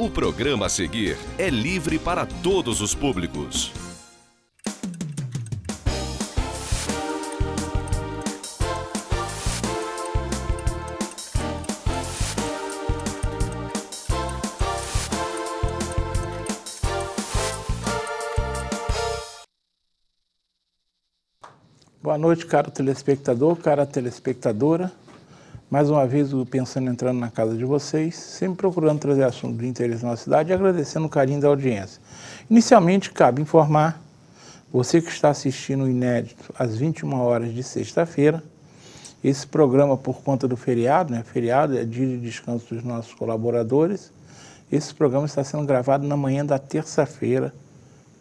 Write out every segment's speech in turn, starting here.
O programa a seguir é livre para todos os públicos. Boa noite, caro telespectador, cara telespectadora. Mais uma vez o Pensando entrando na casa de vocês, sempre procurando trazer assuntos de interesse na cidade e agradecendo o carinho da audiência. Inicialmente, cabe informar, você que está assistindo o inédito às 21 horas de sexta-feira, esse programa por conta do feriado, né? Feriado é dia de descanso dos nossos colaboradores, esse programa está sendo gravado na manhã da terça-feira,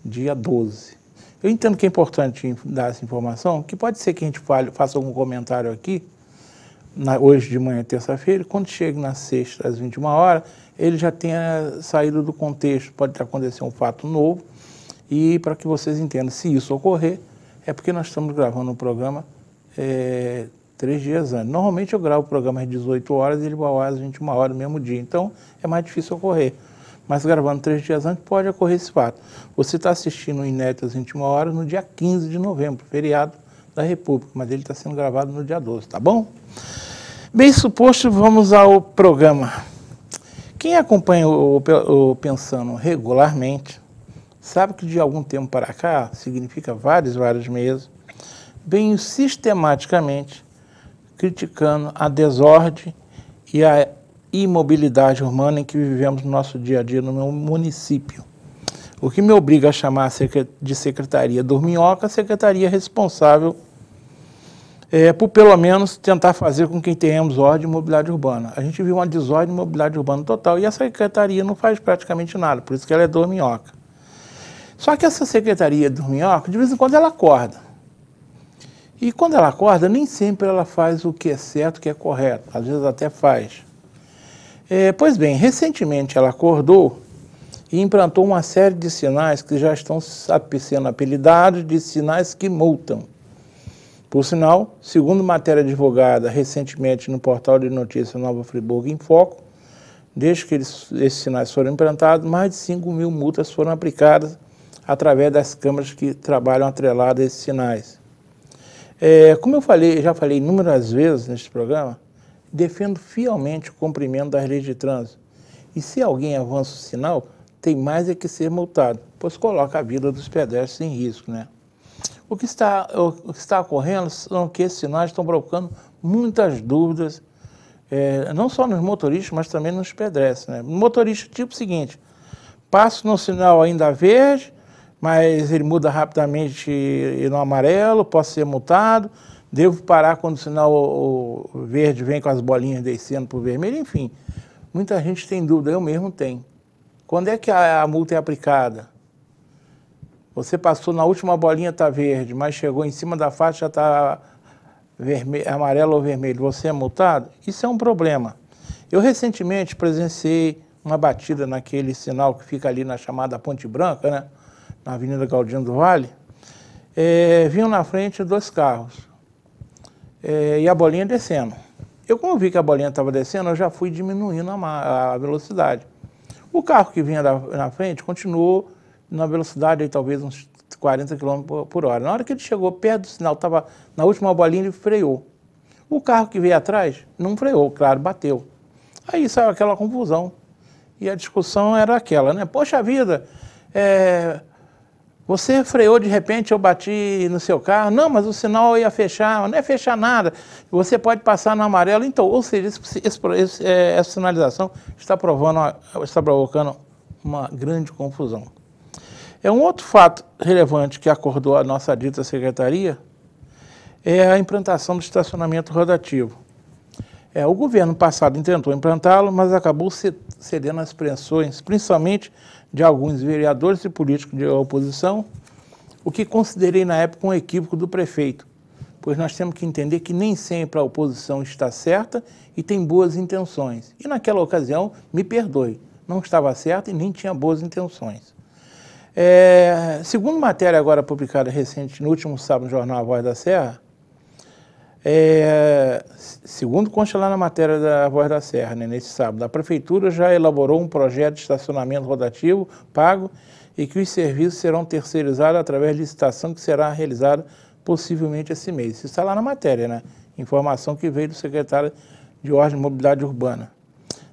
dia 12. Eu entendo que é importante dar essa informação, que pode ser que a gente faça algum comentário aqui, hoje de manhã, terça-feira, quando chega na sexta, às 21 horas, ele já tenha saído do contexto, pode acontecer um fato novo, e para que vocês entendam, se isso ocorrer, é porque nós estamos gravando o programa 3 dias antes. Normalmente eu gravo o programa às 18 horas e ele vai ao ar às 21 horas no mesmo dia, então é mais difícil ocorrer. Mas gravando 3 dias antes pode ocorrer esse fato. Você está assistindo o inédito às 21 horas no dia 15 de novembro, feriado da República, mas ele está sendo gravado no dia 12, tá bom? Bem suposto, vamos ao programa. Quem acompanha o Pensando regularmente, sabe que de algum tempo para cá, significa vários meses, venho sistematicamente criticando a desordem e a imobilidade urbana em que vivemos no nosso dia a dia no meu município. O que me obriga a chamar de Secretaria Dorminhoca a secretaria responsável por pelo menos tentar fazer com que tenhamos ordem e mobilidade urbana. A gente viu uma desordem e mobilidade urbana total e a secretaria não faz praticamente nada, por isso que ela é dorminhoca. Só que essa secretaria dorminhoca, de vez em quando ela acorda. E quando ela acorda, nem sempre ela faz o que é certo, o que é correto, às vezes até faz. Pois bem, recentemente ela acordou e implantou uma série de sinais que já estão sendo apelidados de sinais que multam. Por sinal, segundo matéria divulgada recentemente no portal de notícias Nova Friburgo em Foco, desde que esses sinais foram implantados, mais de 5.000 multas foram aplicadas através das câmaras que trabalham atreladas a esses sinais. Como já falei inúmeras vezes neste programa, defendo fielmente o cumprimento das leis de trânsito. E se alguém avança o sinal, tem mais é que ser multado, pois coloca a vida dos pedestres em risco, né? O que está ocorrendo são que esses sinais estão provocando muitas dúvidas, não só nos motoristas, mas também nos pedestres, né? No motorista, tipo o seguinte, passo no sinal ainda verde, mas ele muda rapidamente e no amarelo, posso ser multado, devo parar quando o sinal verde vem com as bolinhas descendo para o vermelho, enfim. Muita gente tem dúvida, eu mesmo tenho. Quando é que a multa é aplicada? Você passou na última bolinha, está verde, mas chegou em cima da faixa, já está amarelo ou vermelho. Você é multado? Isso é um problema. Eu recentemente presenciei uma batida naquele sinal que fica ali na chamada Ponte Branca, né? Na Avenida Galdino do Vale. Vinham na frente 2 carros. E a bolinha descendo. Eu, como vi que a bolinha estava descendo, eu já fui diminuindo a velocidade. O carro que vinha na frente continuou na velocidade aí, talvez uns 40 km por hora. Na hora que ele chegou perto do sinal, estava na última bolinha, ele freou. O carro que veio atrás não freou, claro, bateu. Aí saiu aquela confusão. E a discussão era aquela, né? Poxa vida, você freou de repente, eu bati no seu carro. Não, mas o sinal ia fechar, não é fechar nada. Você pode passar no amarelo. Então, ou seja, essa sinalização está provocando uma grande confusão. Um outro fato relevante que acordou a nossa dita secretaria é a implantação do estacionamento rotativo. O governo passado tentou implantá-lo, mas acabou cedendo às pressões, principalmente de alguns vereadores e políticos de oposição, o que considerei na época um equívoco do prefeito, pois nós temos que entender que nem sempre a oposição está certa e tem boas intenções. E naquela ocasião, me perdoe, não estava certa e nem tinha boas intenções. Segundo matéria agora publicada recente, no último sábado, no jornal A Voz da Serra, Segundo consta lá na matéria da Voz da Serra, né, nesse sábado, a Prefeitura já elaborou um projeto de estacionamento rotativo pago e que os serviços serão terceirizados através de licitação que será realizada possivelmente esse mês. Isso está lá na matéria, né? Informação que veio do secretário de Ordem e Mobilidade Urbana.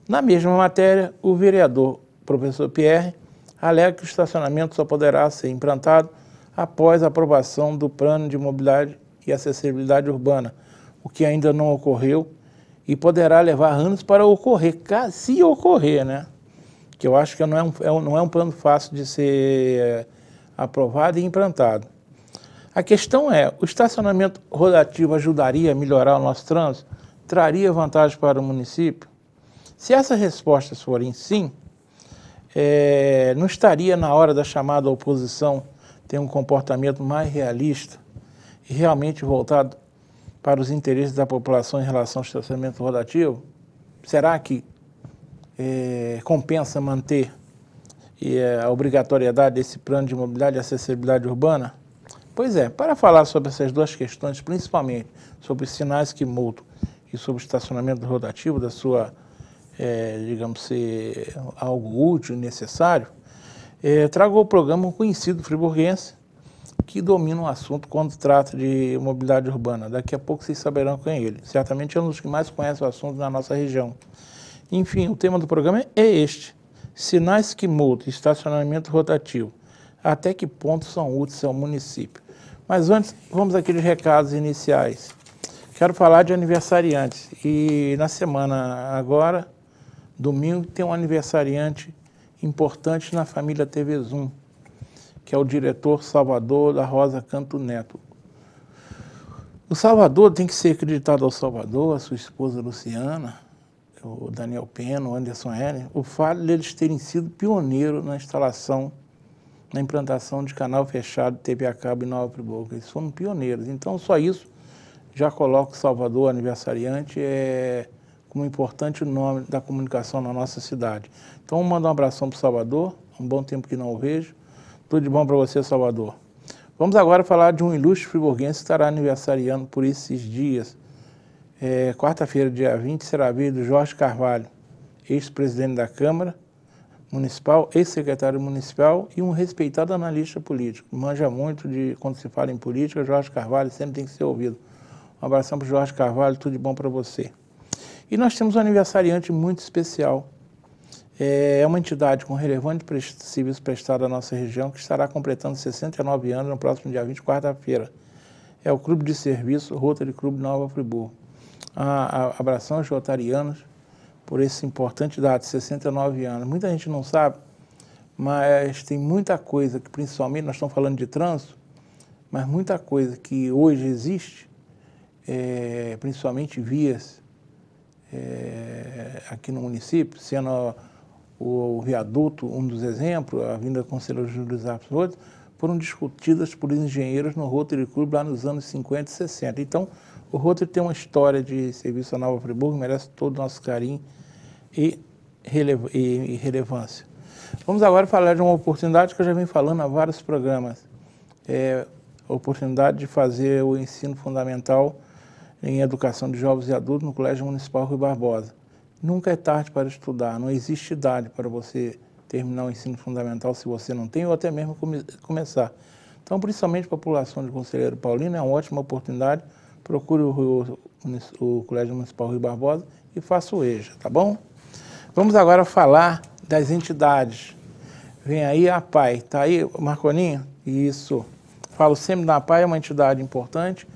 Na mesma matéria, o vereador professor Pierre alega que o estacionamento só poderá ser implantado após a aprovação do Plano de Mobilidade e Acessibilidade Urbana, o que ainda não ocorreu e poderá levar anos para ocorrer, se ocorrer, né? Que eu acho que não é um plano fácil de ser aprovado e implantado. A questão é, o estacionamento rotativo ajudaria a melhorar o nosso trânsito? Traria vantagem para o município? Se essas respostas forem sim, não estaria na hora da chamada oposição ter um comportamento mais realista e realmente voltado para os interesses da população em relação ao estacionamento rotativo? Será que compensa manter a obrigatoriedade desse plano de mobilidade e acessibilidade urbana? Pois é, para falar sobre essas duas questões, principalmente sobre os sinais que multam e sobre o estacionamento rotativo, da sua, digamos, ser algo útil e necessário, trago ao programa um conhecido friburguense que domina o assunto quando trata de mobilidade urbana. Daqui a pouco vocês saberão quem é ele. Certamente é um dos que mais conhece o assunto na nossa região. Enfim, o tema do programa é este: sinais que multam e estacionamento rotativo. Até que ponto são úteis ao município? Mas antes, vamos àqueles recados iniciais. Quero falar de aniversariantes. E na semana agora, domingo, tem um aniversariante importante na família TV Zoom, que é o diretor Salvador da Rosa Canto Neto. O Salvador tem que ser acreditado ao Salvador, a sua esposa Luciana, o Daniel Pena, o Anderson Heller, o fato de eles terem sido pioneiros na instalação, na implantação de canal fechado de TV a cabo em Nova Friburgo. Eles foram pioneiros. Então, só isso já coloca o Salvador aniversariante como um importante nome da comunicação na nossa cidade. Então, vamos mandar um abração para o Salvador, um bom tempo que não o vejo. Tudo de bom para você, Salvador. Vamos agora falar de um ilustre friburguense que estará aniversariando por esses dias. Quarta-feira, dia 20, será a vez do Jorge Carvalho, ex-presidente da Câmara Municipal, ex-secretário municipal e um respeitado analista político. Manja muito quando se fala em política. Jorge Carvalho sempre tem que ser ouvido. Um abração para o Jorge Carvalho, tudo de bom para você. E nós temos um aniversariante muito especial. É uma entidade com relevante serviço prestado à nossa região que estará completando 69 anos no próximo dia 20, quarta-feira. É o Clube de Serviço Rotary Club Nova Friburgo. Abração aos rotarianos por esse importante dado, 69 anos. Muita gente não sabe, mas tem muita coisa que, principalmente, nós estamos falando de trânsito, mas muita coisa que hoje existe, principalmente vias aqui no município, sendo o viaduto um dos exemplos, a Avenida Conselheiro Júlio Zapes, foram discutidas por engenheiros no Rotary Club lá nos anos 50 e 60. Então, o Rotary tem uma história de serviço a Nova Friburgo, merece todo o nosso carinho e relevância. Vamos agora falar de uma oportunidade que eu já venho falando há vários programas. A oportunidade de fazer o ensino fundamental em educação de jovens e adultos no Colégio Municipal Rui Barbosa. Nunca é tarde para estudar, não existe idade para você terminar o ensino fundamental se você não tem, ou até mesmo começar. Então, principalmente a população de Conselheiro Paulino, é uma ótima oportunidade. Procure o Colégio Municipal Rui Barbosa e faça o EJA, tá bom? Vamos agora falar das entidades. Vem aí a APAI, tá aí, Marconinho? Isso. Falo sempre da APAI, é uma entidade importante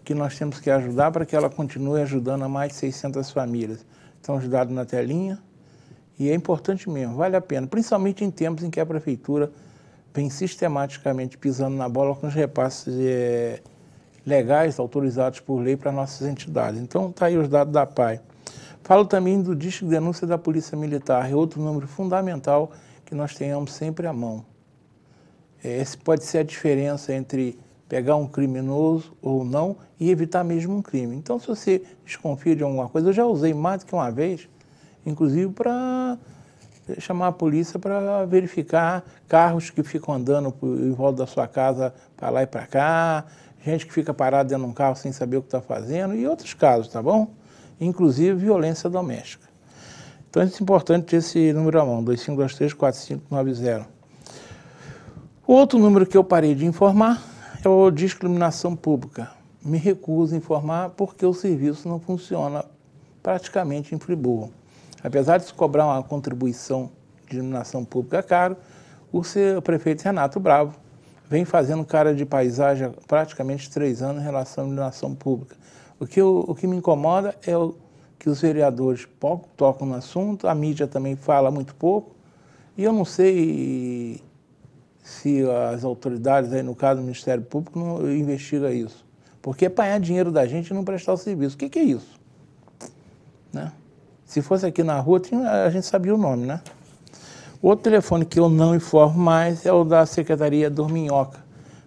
que nós temos que ajudar para que ela continue ajudando a mais de 600 famílias. Estão ajudados na telinha e é importante mesmo, vale a pena, principalmente em tempos em que a Prefeitura vem sistematicamente pisando na bola com os repasses legais, autorizados por lei para nossas entidades. Então, está aí os dados da APAI. Falo também do Disque de Denúncia da Polícia Militar, é outro número fundamental que nós tenhamos sempre à mão. Essa pode ser a diferença entre pegar um criminoso ou não e evitar mesmo um crime. Então, se você desconfia de alguma coisa, eu já usei mais do que uma vez, inclusive para chamar a polícia para verificar carros que ficam andando em volta da sua casa para lá e para cá, gente que fica parada dentro de um carro sem saber o que está fazendo, e outros casos, tá bom? Inclusive violência doméstica. Então é importante ter esse número à mão, 2523-4590. O outro número que eu parei de informar é o discriminação pública. Me recuso a informar porque o serviço não funciona praticamente em Friburgo. Apesar de se cobrar uma contribuição de iluminação pública caro, o prefeito Renato Bravo vem fazendo cara de paisagem há praticamente 3 anos em relação à iluminação pública. O que me incomoda é que os vereadores pouco tocam no assunto, a mídia também fala muito pouco, e eu não sei se as autoridades, aí no caso do Ministério Público, não investigam isso. Porque apanhar dinheiro da gente e não prestar o serviço. O que é isso? Né? Se fosse aqui na rua, a gente sabia o nome, né? O outro telefone que eu não informo mais é o da Secretaria Dorminhoca,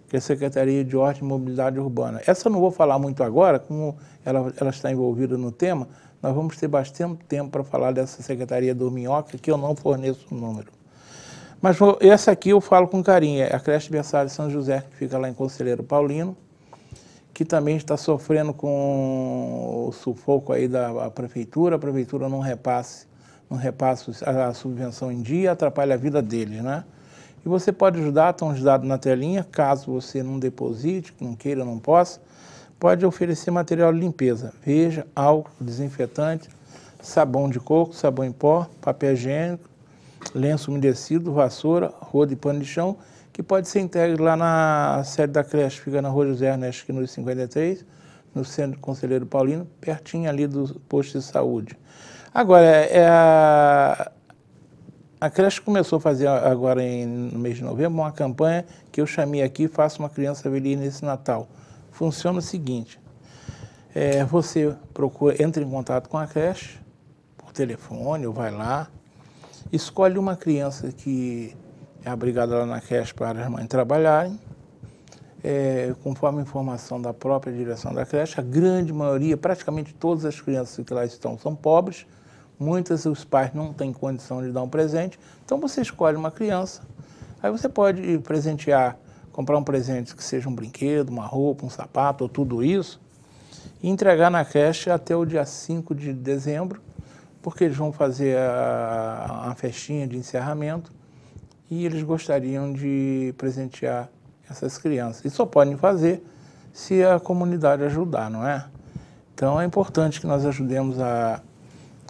que é a Secretaria de Ordem e Mobilidade Urbana. Essa eu não vou falar muito agora, como ela está envolvida no tema, nós vamos ter bastante tempo para falar dessa Secretaria Dorminhoca, que eu não forneço o número. Mas essa aqui eu falo com carinho, é a creche Berçário São José, que fica lá em Conselheiro Paulino, que também está sofrendo com o sufoco aí da prefeitura. A prefeitura não repassa a subvenção em dia, atrapalha a vida deles, né? E você pode ajudar, estão os dados na telinha, caso você não deposite, não queira, não possa, pode oferecer material de limpeza, veja, álcool, desinfetante, sabão de coco, sabão em pó, papel higiênico, lenço umedecido, vassoura, rodo e pano de chão, que pode ser entregue lá na sede da creche, fica na Rua José Ernesto Quinus 53, no centro do Conselheiro Paulino, pertinho ali do posto de saúde. Agora, a creche começou a fazer agora no mês de novembro uma campanha que eu chamei aqui, Faça uma Criança Feliz nesse Natal. Funciona o seguinte, você entra em contato com a creche, por telefone, ou vai lá, escolhe uma criança que é abrigada lá na creche para as mães trabalharem, conforme a informação da própria direção da creche, a grande maioria, praticamente todas as crianças que lá estão são pobres, muitas os pais não têm condição de dar um presente, então você escolhe uma criança, aí você pode presentear, comprar um presente que seja um brinquedo, uma roupa, um sapato ou tudo isso, e entregar na creche até o dia 5 de dezembro, porque eles vão fazer uma festinha de encerramento e eles gostariam de presentear essas crianças. E só podem fazer se a comunidade ajudar, não é? Então é importante que nós ajudemos a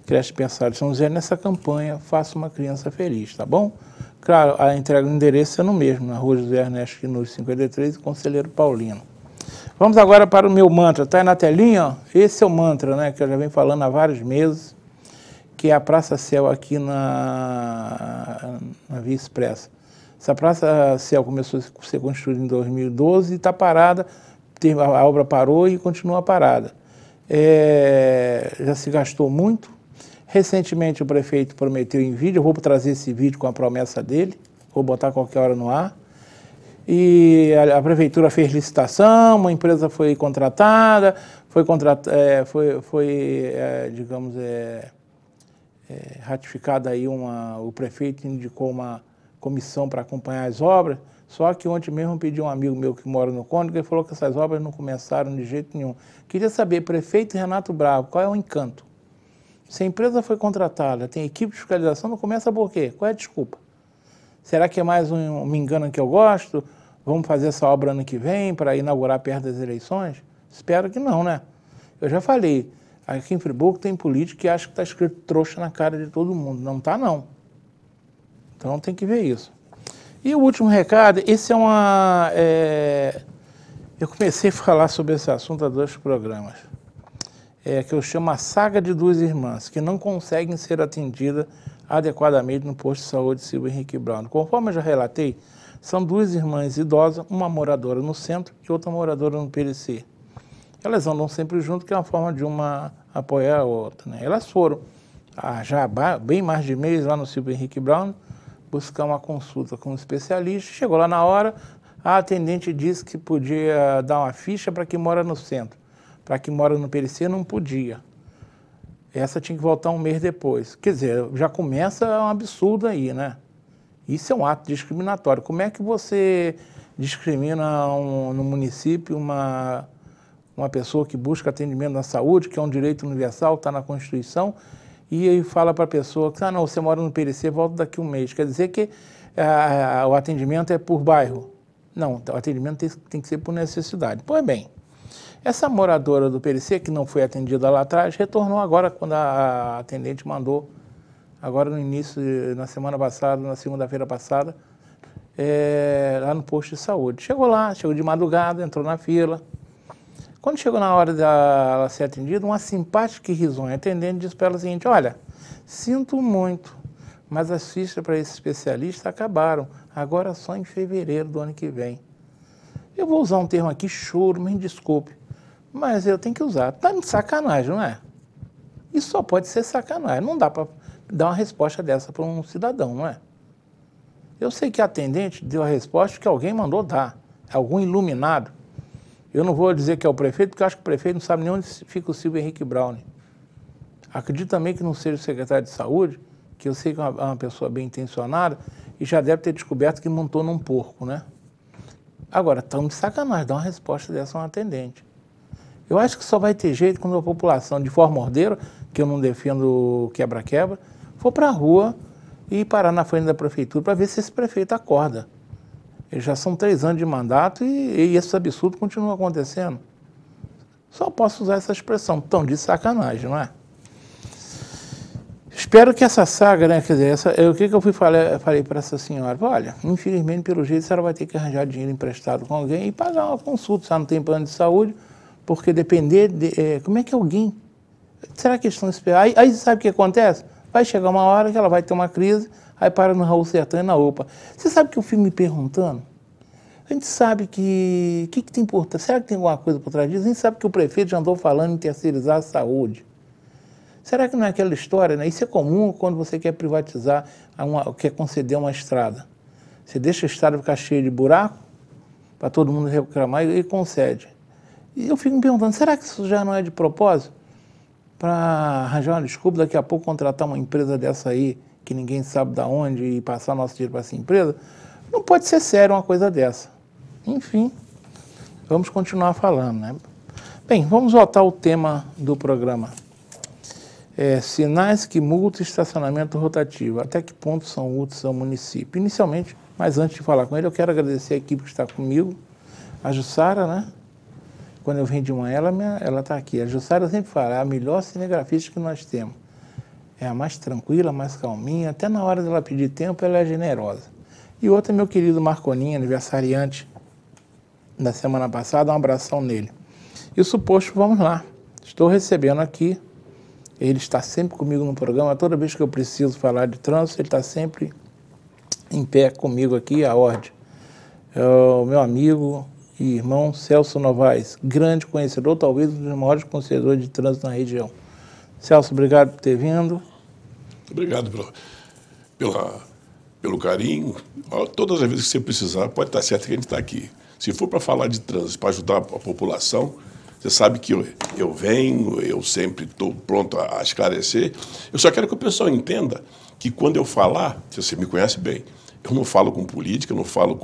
Creche Berçário São José nessa campanha Faça uma Criança Feliz, tá bom? Claro, a entrega do endereço é no mesmo, na Rua José Ernesto Quinus 53 e Conselheiro Paulino. Vamos agora para o meu mantra, tá aí na telinha, ó? Esse é o mantra, né, que eu já venho falando há vários meses, que é a Praça Céu aqui na Via Expressa. Essa Praça Céu começou a ser construída em 2012 e está parada, a obra parou e continua parada. Já se gastou muito. Recentemente o prefeito prometeu em vídeo, eu vou trazer esse vídeo com a promessa dele, vou botar qualquer hora no ar. E a prefeitura fez licitação, uma empresa foi contratada, digamos, ratificada aí o prefeito indicou uma comissão para acompanhar as obras, só que ontem mesmo pedi um amigo meu que mora no Cônigo, ele falou que essas obras não começaram de jeito nenhum. Queria saber, prefeito Renato Bravo, qual é o encanto? Se a empresa foi contratada, tem equipe de fiscalização, não começa por quê? Qual é a desculpa? Será que é mais um me engano que eu gosto? Vamos fazer essa obra ano que vem para inaugurar perto das eleições? Espero que não, né? Eu já falei, aqui em Friburgo tem político que acha que está escrito trouxa na cara de todo mundo. Não está, não. Então tem que ver isso. E o último recado, esse eu comecei a falar sobre esse assunto há 2 programas, que eu chamo a saga de 2 irmãs, que não conseguem ser atendidas adequadamente no posto de saúde Silva Henrique Brown. Conforme eu já relatei, são 2 irmãs idosas, uma moradora no centro e outra moradora no PLC. Elas andam sempre juntas, que é uma forma de uma apoiar a outra, né? Elas foram, já há bem mais de mês, lá no Silva Henrique Brown, buscar uma consulta com um especialista. Chegou lá na hora, a atendente disse que podia dar uma ficha para quem mora no centro. Para quem mora no PLC não podia. Essa tinha que voltar um mês depois. Quer dizer, já começa um absurdo aí, né? Isso é um ato discriminatório. Como é que você discrimina no município uma pessoa que busca atendimento na saúde, que é um direito universal, está na Constituição, e aí fala para a pessoa que, não, você mora no PLC, volta daqui um mês. Quer dizer que o atendimento é por bairro. Não, o atendimento tem que ser por necessidade. Pois bem, essa moradora do PLC, que não foi atendida lá atrás, retornou agora quando a atendente mandou, agora no início, na semana passada, na segunda-feira passada, lá no posto de saúde. Chegou lá, chegou de madrugada, entrou na fila. Quando chegou na hora dela ser atendida, uma simpática e risonha atendente disse para ela o seguinte: olha, sinto muito, mas as fichas para esse especialista acabaram, agora só em fevereiro do ano que vem. Eu vou usar um termo aqui, choro, me desculpe, mas eu tenho que usar. Tá de sacanagem, não é? Isso só pode ser sacanagem, não dá para dar uma resposta dessa para um cidadão, não é? Eu sei que a atendente deu a resposta que alguém mandou dar, algum iluminado. Eu não vou dizer que é o prefeito, porque eu acho que o prefeito não sabe nem onde fica o Silvio Henrique Browne. Acredito também que não seja o secretário de saúde, que eu sei que é uma pessoa bem intencionada, e já deve ter descoberto que montou num porco, né? Agora, estamos de sacanagem, dar uma resposta dessa a um atendente. Eu acho que só vai ter jeito quando a população, de forma ordeira, que eu não defendo quebra-quebra, for para a rua e parar na frente da prefeitura para ver se esse prefeito acorda. Eles já são 3 anos de mandato e esse absurdo continua acontecendo. Só posso usar essa expressão, tão de sacanagem, não é? Espero que essa saga, né, quer dizer, o que eu falei para essa senhora? Olha, infelizmente, pelo jeito, a senhora vai ter que arranjar dinheiro emprestado com alguém e pagar uma consulta, se ela não tem plano de saúde, porque depender de... como é que alguém... Será que eles estão esperando? Aí sabe o que acontece? Vai chegar uma hora que ela vai ter uma crise, aí para no Raul Sertã e na UPA. Você sabe que eu fico me perguntando? A gente sabe que... O que tem por trás? Será que tem alguma coisa por trás disso? A gente sabe que o prefeito já andou falando em terceirizar a saúde. Será que não é aquela história, né? Isso é comum quando você quer privatizar, quer conceder uma estrada. Você deixa a estrada ficar cheia de buraco, para todo mundo reclamar, e concede. E eu fico me perguntando, será que isso já não é de propósito? Para arranjar uma desculpa, daqui a pouco contratar uma empresa dessa aí, que ninguém sabe de onde, e passar nosso dinheiro para essa empresa? Não pode ser sério uma coisa dessa. Enfim, vamos continuar falando, né? Bem, vamos voltar ao tema do programa. Sinais que multam estacionamento rotativo. Até que ponto são úteis ao município? Inicialmente, mas antes de falar com ele, eu quero agradecer a equipe que está comigo. A Jussara, né? Quando eu venho de manhã, ela está aqui. A Jussara sempre fala, é a melhor cinegrafista que nós temos. É a mais tranquila, mais calminha. Até na hora dela pedir tempo, ela é generosa. E outra, meu querido Marconinho, aniversariante da semana passada, um abração nele. E o suposto, vamos lá. Estou recebendo aqui. Ele está sempre comigo no programa. Toda vez que eu preciso falar de trânsito, ele está sempre em pé comigo aqui, a ordem. É o meu amigo e irmão Celso Novaes, grande conhecedor, talvez um dos maiores conhecedores de trânsito na região. Celso, obrigado por ter vindo. Obrigado pelo carinho. Todas as vezes que você precisar, pode estar certo que a gente está aqui. Se for para falar de trânsito, para ajudar a população, você sabe que eu venho, eu sempre estou pronto a esclarecer. Eu só quero que o pessoal entenda que quando eu falar, se você me conhece bem, eu não falo com política, eu não falo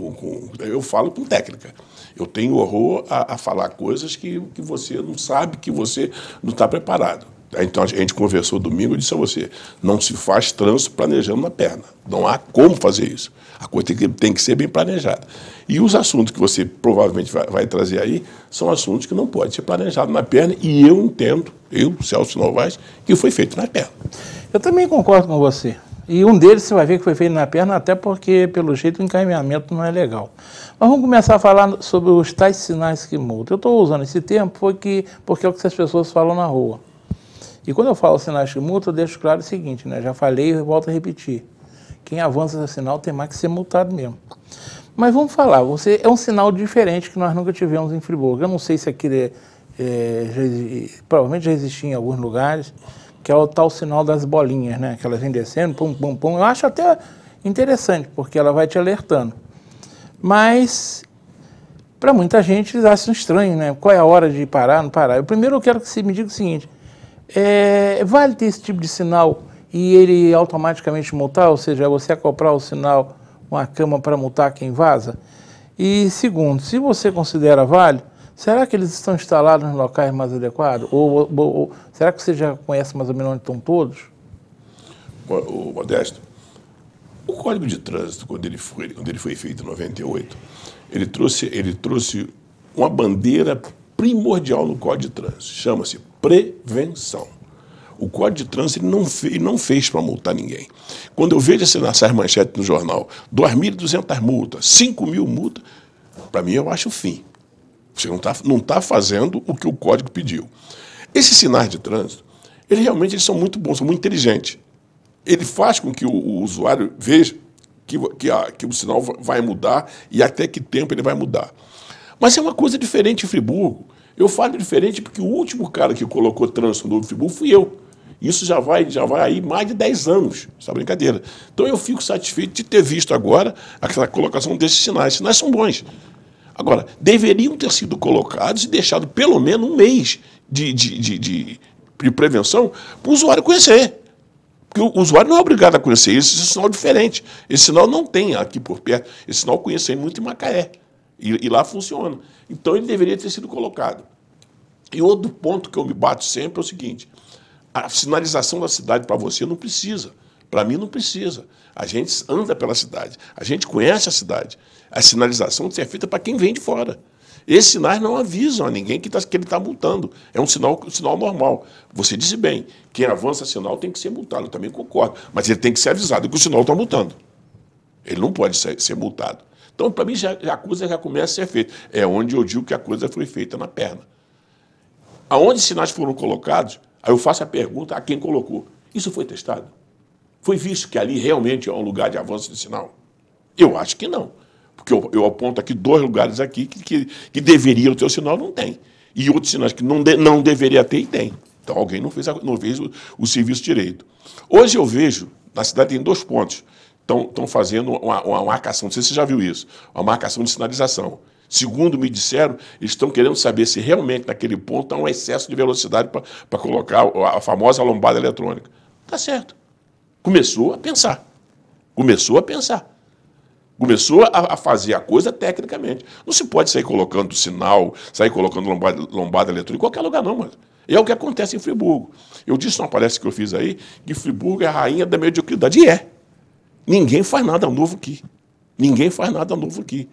eu falo com técnica. Eu tenho horror a falar coisas que você não sabe, que você não está preparado. Então, a gente conversou domingo, eu disse a você, não se faz trânsito planejando na perna. Não há como fazer isso. A coisa tem que ser bem planejada. E os assuntos que você provavelmente vai trazer aí são assuntos que não podem ser planejados na perna, e eu entendo, Celso Novaes, que foi feito na perna. Eu também concordo com você. E um deles você vai ver que foi feito na perna, até porque, pelo jeito, o encaminhamento não é legal. Mas vamos começar a falar sobre os tais sinais que multam. Eu estou usando esse termo porque é o que as pessoas falam na rua. E quando eu falo sinais que multam, eu deixo claro o seguinte, né? Já falei e volto a repetir. Quem avança esse sinal tem mais que ser multado mesmo. Mas vamos falar, é um sinal diferente que nós nunca tivemos em Friburgo. Eu não sei se aquele provavelmente já existia em alguns lugares, que é o tal sinal das bolinhas, né? Que elas vêm descendo, pum, pum, pum. Eu acho até interessante, porque ela vai te alertando. Mas, para muita gente, eles acham estranho, né? Qual é a hora de parar, não parar? Primeiro eu quero que você me diga o seguinte, vale ter esse tipo de sinal e ele automaticamente multar, ou seja, você acoplar o sinal, uma cama para multar quem vaza? E segundo, se você considera válido, será que eles estão instalados nos locais mais adequados? Ou será que você já conhece mais ou menos onde estão todos? O Modesto, o Código de Trânsito, quando ele foi feito em 98, ele trouxe uma bandeira primordial no Código de Trânsito, chama-se prevenção. O Código de Trânsito ele não fez para multar ninguém. Quando eu vejo essas manchetes no jornal, 2.200 multas, 5.000 multas, para mim eu acho o fim. Você não tá fazendo o que o Código pediu. Esses sinais de trânsito, eles são muito bons, são muito inteligentes. Ele faz com que o usuário veja que o sinal vai mudar e até que tempo ele vai mudar. Mas é uma coisa diferente em Friburgo. Eu falo diferente porque o último cara que colocou trânsito no Friburgo fui eu. Isso já vai aí mais de 10 anos, essa brincadeira. Então eu fico satisfeito de ter visto agora aquela colocação desses sinais. Os sinais são bons. Agora, deveriam ter sido colocados e deixado pelo menos um mês de prevenção para o usuário conhecer. Porque o usuário não é obrigado a conhecer isso, esse é um sinal diferente. Esse sinal não tem aqui por perto. Esse sinal eu conheci muito em Macaé. E lá funciona. Então ele deveria ter sido colocado. E outro ponto que eu me bato sempre é o seguinte: a sinalização da cidade para você não precisa. Para mim não precisa. A gente anda pela cidade, a gente conhece a cidade. A sinalização tem que ser feita para quem vem de fora. Esses sinais não avisam a ninguém que ele está multando. É um sinal normal. Você disse bem, quem avança sinal tem que ser multado, eu também concordo. Mas ele tem que ser avisado que o sinal está multando. Ele não pode ser multado. Então, para mim, a coisa já começa a ser feita. É onde eu digo que a coisa foi feita na perna. Aonde sinais foram colocados, aí eu faço a pergunta a quem colocou. Isso foi testado? Foi visto que ali realmente é um lugar de avanço de sinal? Eu acho que não. Porque eu aponto aqui 2 lugares aqui que deveriam ter o sinal, não tem. E outros sinais que não deveria ter e tem. Então alguém não fez o serviço direito. Hoje eu vejo, na cidade tem 2 pontos. Estão fazendo uma marcação, não sei se você já viu isso, uma marcação de sinalização. Segundo me disseram, eles estão querendo saber se realmente naquele ponto há um excesso de velocidade para colocar a famosa lombada eletrônica. Tá certo. Começou a pensar. Começou a fazer a coisa tecnicamente. Não se pode sair colocando sinal, sair colocando lombada eletrônica em qualquer lugar, não, mano. É o que acontece em Friburgo. Eu disse numa palestra que eu fiz aí que Friburgo é a rainha da mediocridade. E é. Ninguém faz nada novo aqui. Ninguém faz nada novo aqui.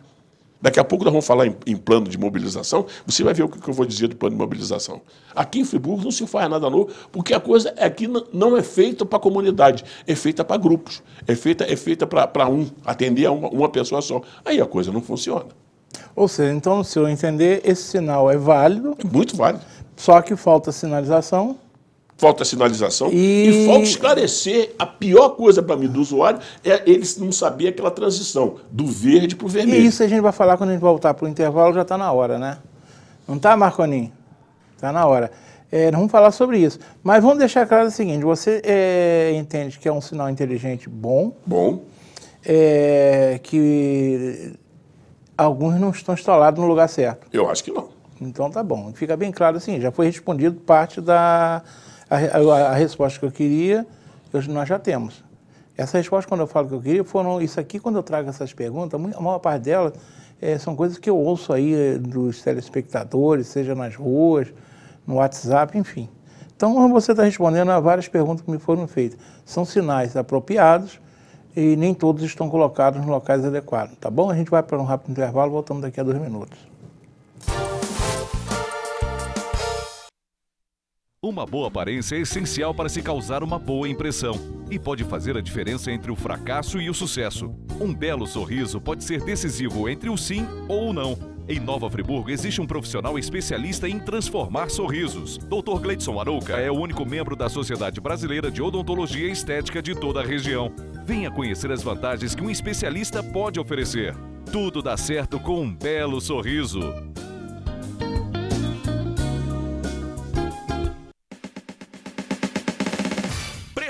Daqui a pouco nós vamos falar em plano de mobilização, você vai ver o que eu vou dizer do plano de mobilização. Aqui em Friburgo não se faz nada novo, porque a coisa aqui não é feita para a comunidade, é feita para grupos, é feita para atender a uma pessoa só. Aí a coisa não funciona. Ou seja, então, no seu entender, esse sinal é válido. É muito válido. Só que falta sinalização. Falta sinalização e falta esclarecer. A pior coisa para mim do usuário é ele não saber aquela transição do verde para o vermelho. E isso a gente vai falar quando a gente voltar para o intervalo, já está na hora, né? Não está, Marconinho? Está na hora. Vamos falar sobre isso. Mas vamos deixar claro o seguinte, você entende que é um sinal inteligente bom. Bom. Que alguns não estão instalados no lugar certo. Eu acho que não. Então tá bom. Fica bem claro assim, já foi respondido parte a resposta que eu queria, nós já temos. Essa resposta, quando eu falo que eu queria, foram isso aqui, quando eu trago essas perguntas, a maior parte delas são coisas que eu ouço aí dos telespectadores, seja nas ruas, no WhatsApp, enfim. Então, você está respondendo a várias perguntas que me foram feitas. São sinais apropriados e nem todos estão colocados nos locais adequados, tá bom? A gente vai para um rápido intervalo, voltamos daqui a 2 minutos. Uma boa aparência é essencial para se causar uma boa impressão e pode fazer a diferença entre o fracasso e o sucesso. Um belo sorriso pode ser decisivo entre o sim ou o não. Em Nova Friburgo existe um profissional especialista em transformar sorrisos. Dr. Gleidson Arouca é o único membro da Sociedade Brasileira de Odontologia e Estética de toda a região. Venha conhecer as vantagens que um especialista pode oferecer. Tudo dá certo com um belo sorriso.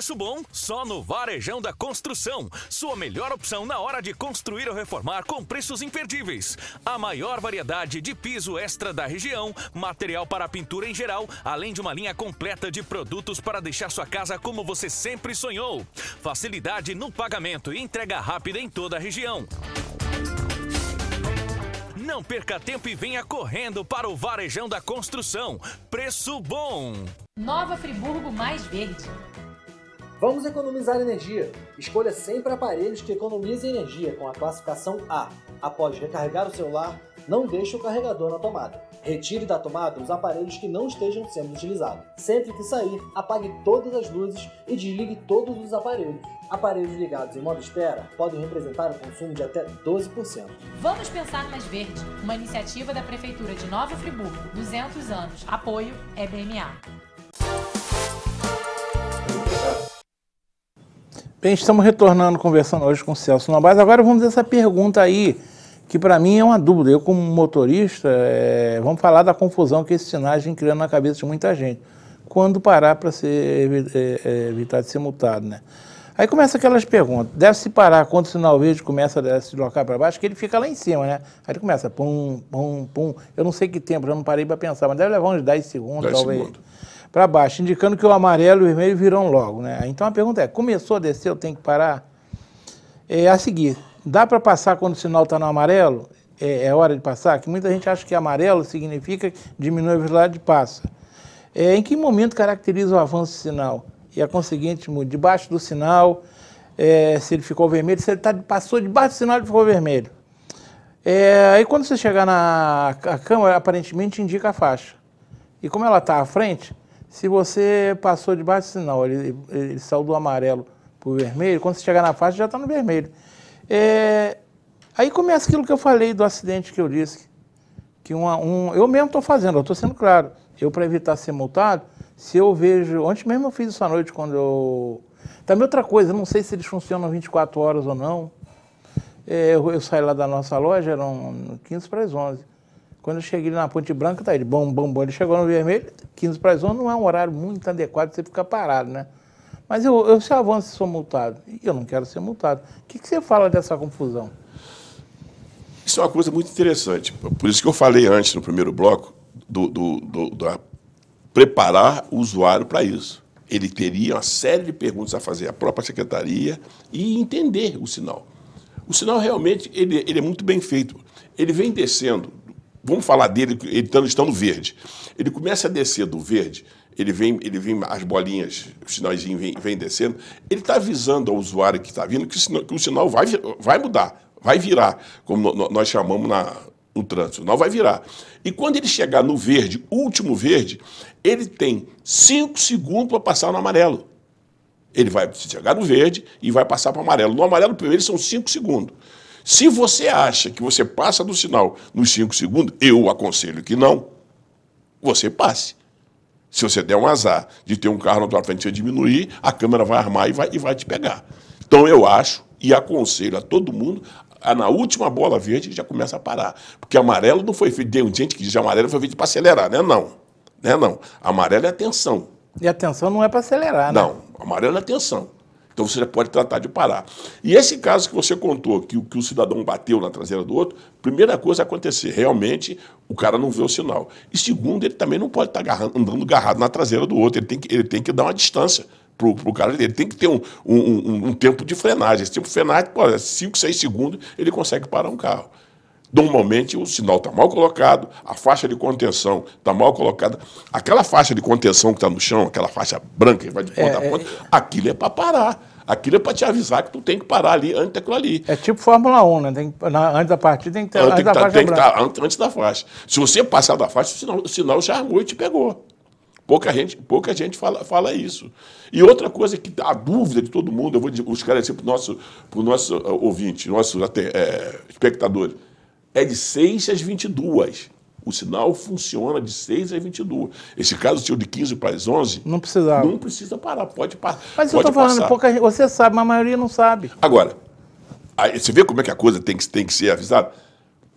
preço bom só no Varejão da Construção. Sua melhor opção na hora de construir ou reformar com preços imperdíveis. A maior variedade de piso extra da região, material para pintura em geral, além de uma linha completa de produtos para deixar sua casa como você sempre sonhou. Facilidade no pagamento e entrega rápida em toda a região. Não perca tempo e venha correndo para o Varejão da Construção. Preço bom. Nova Friburgo Mais Verde. Vamos economizar energia. Escolha sempre aparelhos que economizem energia com a classificação A. Após recarregar o celular, não deixe o carregador na tomada. Retire da tomada os aparelhos que não estejam sendo utilizados. Sempre que sair, apague todas as luzes e desligue todos os aparelhos. Aparelhos ligados em modo espera podem representar um consumo de até 12%. Vamos pensar mais verde. Uma iniciativa da Prefeitura de Nova Friburgo. 200 anos. Apoio EBMA. Bem, estamos retornando, conversando hoje com o Celso Novaes. Agora vamos a essa pergunta aí, que para mim é uma dúvida. Eu, como motorista, vamos falar da confusão que esse sinais vem criando na cabeça de muita gente. Quando parar para evitar de ser multado, né? Aí começa aquelas perguntas. Deve-se parar quando o sinal verde começa a se deslocar para baixo, que ele fica lá em cima, né? Aí ele começa pum, pum, pum. Eu não sei que tempo, eu não parei para pensar, mas deve levar uns 10 segundos, talvez, para baixo, indicando que o amarelo e o vermelho virão logo, né? Então a pergunta é, começou a descer, eu tenho que parar? A seguir, dá para passar quando o sinal está no amarelo? É hora de passar? Que muita gente acha que amarelo significa que diminui a velocidade de passa. Em que momento caracteriza o avanço do sinal? E a conseguinte, debaixo do sinal, se ele ficou vermelho, se ele passou debaixo do sinal, ele ficou vermelho. Aí quando você chegar na câmera, aparentemente indica a faixa. E como ela está à frente, se você passou debaixo do sinal, ele saiu do amarelo para o vermelho, quando você chegar na faixa, já está no vermelho. Aí começa aquilo que eu falei do acidente que eu disse, que eu mesmo estou fazendo, eu estou sendo claro. Eu, para evitar ser multado, se eu vejo... Ontem mesmo eu fiz isso à noite, quando eu... Também outra coisa, eu não sei se eles funcionam 24 horas ou não. Eu saí lá da nossa loja, eram 15 para as 11. Quando eu cheguei na Ponte Branca, tá ele, bom, bom, bom. Ele chegou no vermelho, 15 para as 11 não é um horário muito adequado para você ficar parado, né? Mas eu se avanço e sou multado. E eu não quero ser multado. O que você fala dessa confusão? Isso é uma coisa muito interessante. Por isso que eu falei antes, no primeiro bloco, preparar o usuário para isso. Ele teria uma série de perguntas a fazer à própria secretaria e entender o sinal. O sinal realmente ele é muito bem feito. Ele vem descendo, vamos falar dele, ele estando verde. Ele começa a descer do verde, ele vem as bolinhas, o sinalzinho vem descendo, ele está avisando ao usuário que está vindo que o sinal vai mudar, vai virar, como nós chamamos no trânsito, o sinal vai virar. E quando ele chegar no verde, último verde, ele tem 5 segundos para passar no amarelo. Ele vai chegar no verde e vai passar para o amarelo. No amarelo, primeiro, são 5 segundos. Se você acha que você passa do sinal nos 5 segundos, eu aconselho que não, você passe. Se você der um azar de ter um carro na tua frente e diminuir, a câmera vai armar e vai te pegar. Então, eu acho e aconselho a todo mundo, na última bola verde, já começa a parar. Porque amarelo não foi feito, tem gente que diz que amarelo foi feito para acelerar, né? Não. Amarelo é atenção. E atenção não é para acelerar, né? Não, amarelo é atenção. Então você já pode tratar de parar. E esse caso que você contou, que o cidadão bateu na traseira do outro, primeira coisa a acontecer, realmente o cara não vê o sinal. E segundo, ele também não pode estar andando agarrado na traseira do outro, ele tem que dar uma distância para o cara, ele tem que ter um tempo de frenagem. Esse tempo de frenagem, 5, 6 segundos, ele consegue parar um carro. Normalmente o sinal está mal colocado, a faixa de contenção está mal colocada. Aquela faixa de contenção que está no chão, aquela faixa branca que vai de ponta a ponta, aquilo é para parar. Aquilo é para te avisar que tu tem que parar ali antes daquilo ali. É tipo Fórmula 1, né? Antes da partida tem que ter antes da faixa branca. Antes da faixa. Se você passar da faixa, o sinal já armou e te pegou. Pouca gente fala isso. E outra coisa que a dúvida de todo mundo, eu vou esclarecer para o nosso ouvinte, nosso espectador, é de 6 às 22. O sinal funciona de 6 às 22. Esse caso seu de 15 para as 11... Não precisava. Não precisa parar, pode parar. Mas eu estou falando, pouca gente, você sabe, mas a maioria não sabe. Agora, aí, você vê como é que a coisa tem que ser avisada?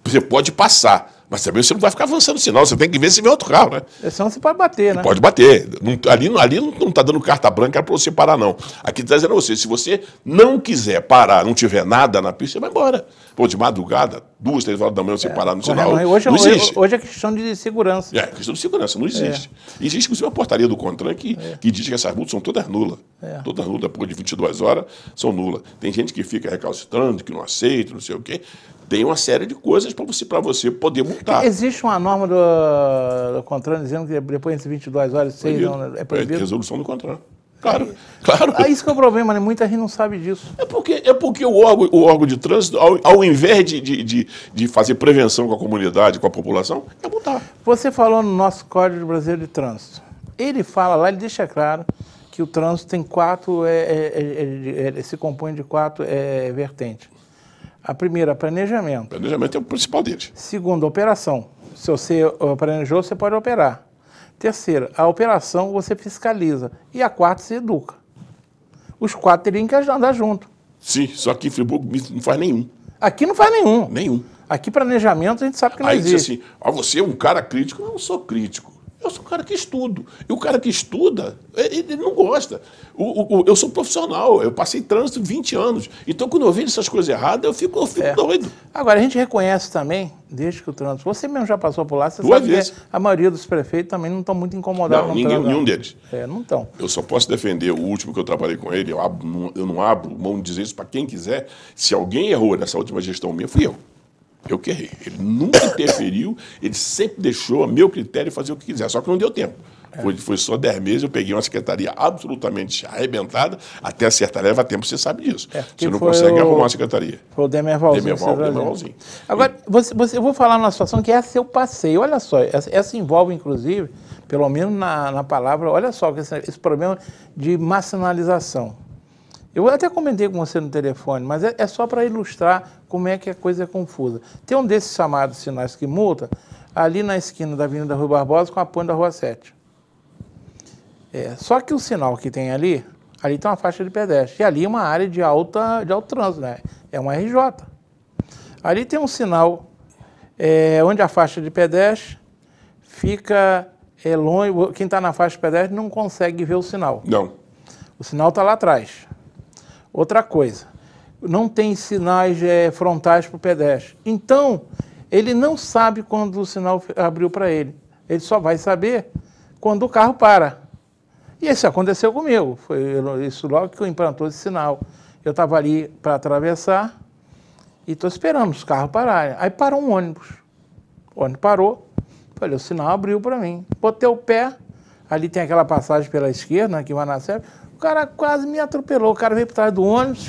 Você pode passar, Mas também você não vai ficar avançando o sinal, você tem que ver se vem outro carro, né? Senão você pode bater, né? Pode bater. Ali não está dando carta branca para você parar, não. Aqui está dizendo a você, se você não quiser parar, não tiver nada na pista, você vai embora. Pô, de madrugada, 2, 3 horas da manhã você parar no sinal, hoje, não existe. Hoje é questão de segurança. É, questão de segurança, não existe. Existe, inclusive, uma portaria do CONTRAN que diz que essas multas são todas nulas. Todas nulas, depois de 22 horas, são nulas. Tem gente que fica recalcitrando, que não aceita, não sei o quê. Tem uma série de coisas para você poder multar. Existe uma norma do CONTRAN dizendo que depois de 22 horas, 6 é proibido? É resolução do CONTRAN. Claro, claro. Isso que é o problema, né? Muita gente não sabe disso. É porque o órgão de trânsito, ao invés de fazer prevenção com a comunidade, com a população, é multar. Você falou no nosso Código Brasileiro de Trânsito. Ele fala lá, ele deixa claro que o trânsito tem 4, se compõe de 4 vertentes. A primeira, planejamento. Planejamento é o principal deles. Segunda, operação. Se você planejou, você pode operar. Terceira, a operação você fiscaliza. E a quarta, você educa. Os 4 teriam que andar junto. Sim, só que em Friburgo não faz nenhum. Aqui não faz nenhum. Nenhum. Aqui, planejamento, a gente sabe que não Aí existe. diz assim, você é um cara crítico? Eu não sou crítico. Eu sou um cara que estudo. E o cara que estuda, ele não gosta. Eu sou profissional, eu passei trânsito 20 anos. Então, quando eu vejo essas coisas erradas, eu fico doido. Agora, a gente reconhece também, desde que o trânsito... Você mesmo já passou por lá, você 2 sabe vezes. que a maioria dos prefeitos também não estão muito incomodados. Não, nenhum deles. Não estão. Eu só posso defender o último que eu trabalhei com ele. Eu não abro mão de dizer isso para quem quiser. Se alguém errou nessa última gestão minha, fui eu. Eu que errei. Ele nunca interferiu, ele sempre deixou a meu critério fazer o que quiser, só que não deu tempo. Foi só 10 meses, eu peguei uma secretaria absolutamente arrebentada, até acertar leva tempo, você sabe disso. Você não consegue arrumar uma secretaria. Foi o Demervalzinho. Agora, eu vou falar numa situação que essa eu passei. Olha só, essa envolve, inclusive, pelo menos na palavra, olha só, esse problema de marginalização. Eu até comentei com você no telefone, mas é só para ilustrar como é que a coisa é confusa. Tem um desses chamados sinais que multa ali na esquina da Avenida Rui Barbosa com a ponte da Rua 7. Só que o sinal que tem ali tem uma faixa de pedestre. E ali é uma área de alto trânsito, né? É uma RJ. Ali tem um sinal onde a faixa de pedestre fica longe. Quem está na faixa de pedestre não consegue ver o sinal. Não. O sinal está lá atrás. Outra coisa, não tem sinais frontais para o pedestre. Então, ele não sabe quando o sinal abriu para ele. Ele só vai saber quando o carro para. E isso aconteceu comigo. Foi isso logo que eu implantou esse sinal. Eu estava ali para atravessar e estou esperando os carros pararem. Aí parou um ônibus. O ônibus parou. Falei, o sinal abriu para mim. Botei o pé. Ali tem aquela passagem pela esquerda, que vai na Sé. O cara quase me atropelou. O cara veio por trás do ônibus.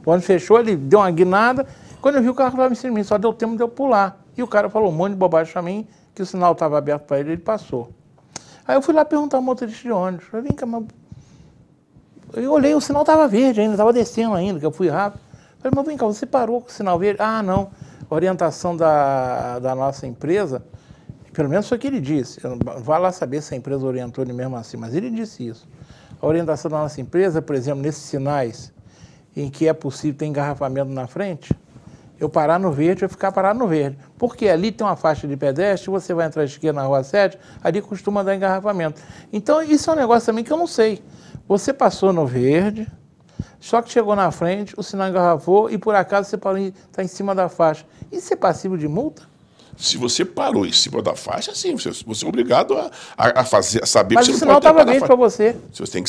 O ônibus fechou, ele deu uma guinada. Quando eu vi, o carro estava em cima de mim. Só deu tempo de eu pular. E o cara falou um monte de bobagem para mim, que o sinal estava aberto para ele, ele passou. Aí eu fui lá perguntar ao motorista de ônibus. Falei, vem cá, mas... Eu olhei, o sinal estava verde ainda, estava descendo ainda, que eu fui rápido. Falei, mas vem cá, você parou com o sinal verde? Ah, não. A orientação da nossa empresa, pelo menos foi o que ele disse. Vai lá saber se a empresa orientou ele mesmo assim, mas ele disse isso. A orientação da nossa empresa, por exemplo, nesses sinais em que é possível ter engarrafamento na frente, eu parar no verde, eu ficar parado no verde. Porque ali tem uma faixa de pedestre, você vai entrar à esquerda na Rua 7, ali costuma dar engarrafamento. Então, isso é um negócio também que eu não sei. Você passou no verde, só que chegou na frente, o sinal engarrafou e, por acaso, você está em cima da faixa. Isso é passível de multa? Se você parou em cima da faixa, sim, você é obrigado a saber mas que você não não pode estava verde para você. Você tem que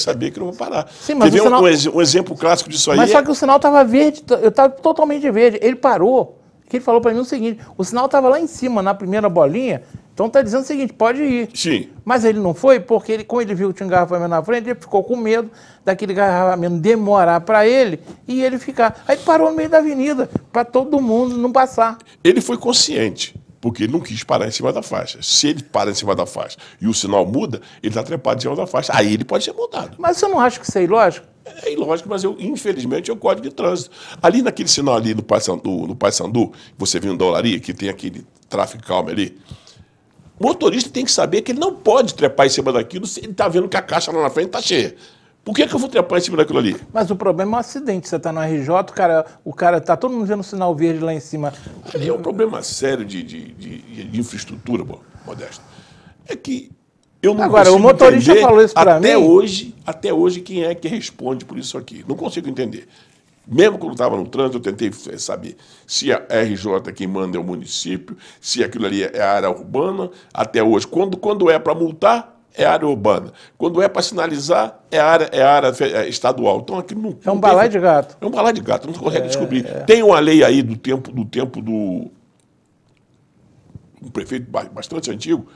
saber que não vou parar. Sim, mas Teve sinal... um exemplo clássico disso aí. Mas só que o sinal estava verde, eu estava totalmente verde. Ele parou. Ele falou para mim o seguinte, o sinal estava lá em cima, na primeira bolinha, então está dizendo o seguinte, pode ir. Sim. Mas ele não foi, porque como ele viu que tinha um engarrafamento na frente, ele ficou com medo daquele engarrafamento demorar para ele e ele ficar. Aí parou no meio da avenida, para todo mundo não passar. Ele foi consciente, porque ele não quis parar em cima da faixa. Se ele para em cima da faixa e o sinal muda, ele está trepado em cima da faixa. Aí ele pode ser multado. Mas você não acha que isso é ilógico? É ilógico, mas infelizmente é o código de trânsito. Ali naquele sinal ali no Paissandu, você viu no Dolaria, que tem aquele tráfego calmo ali, o motorista tem que saber que ele não pode trepar em cima daquilo se ele está vendo que a caixa lá na frente está cheia. Por que eu vou trepar em cima daquilo ali? Mas o problema é um acidente. Você está no RJ, o cara tá todo mundo vendo o sinal verde lá em cima. É um problema sério de infraestrutura, Modesto. É que eu não Agora, o motorista falou isso para mim. Até hoje, quem é que responde por isso aqui? Não consigo entender. Mesmo quando estava no trânsito, eu tentei saber se a RJ quem manda é o município, se aquilo ali é área urbana. Até hoje, quando é para multar, é área urbana. Quando é para sinalizar, é área estadual. Então, aquilo não. É um balaio de gato. É um balaio de gato, não consegue descobrir. Tem uma lei aí do tempo do um prefeito bastante antigo,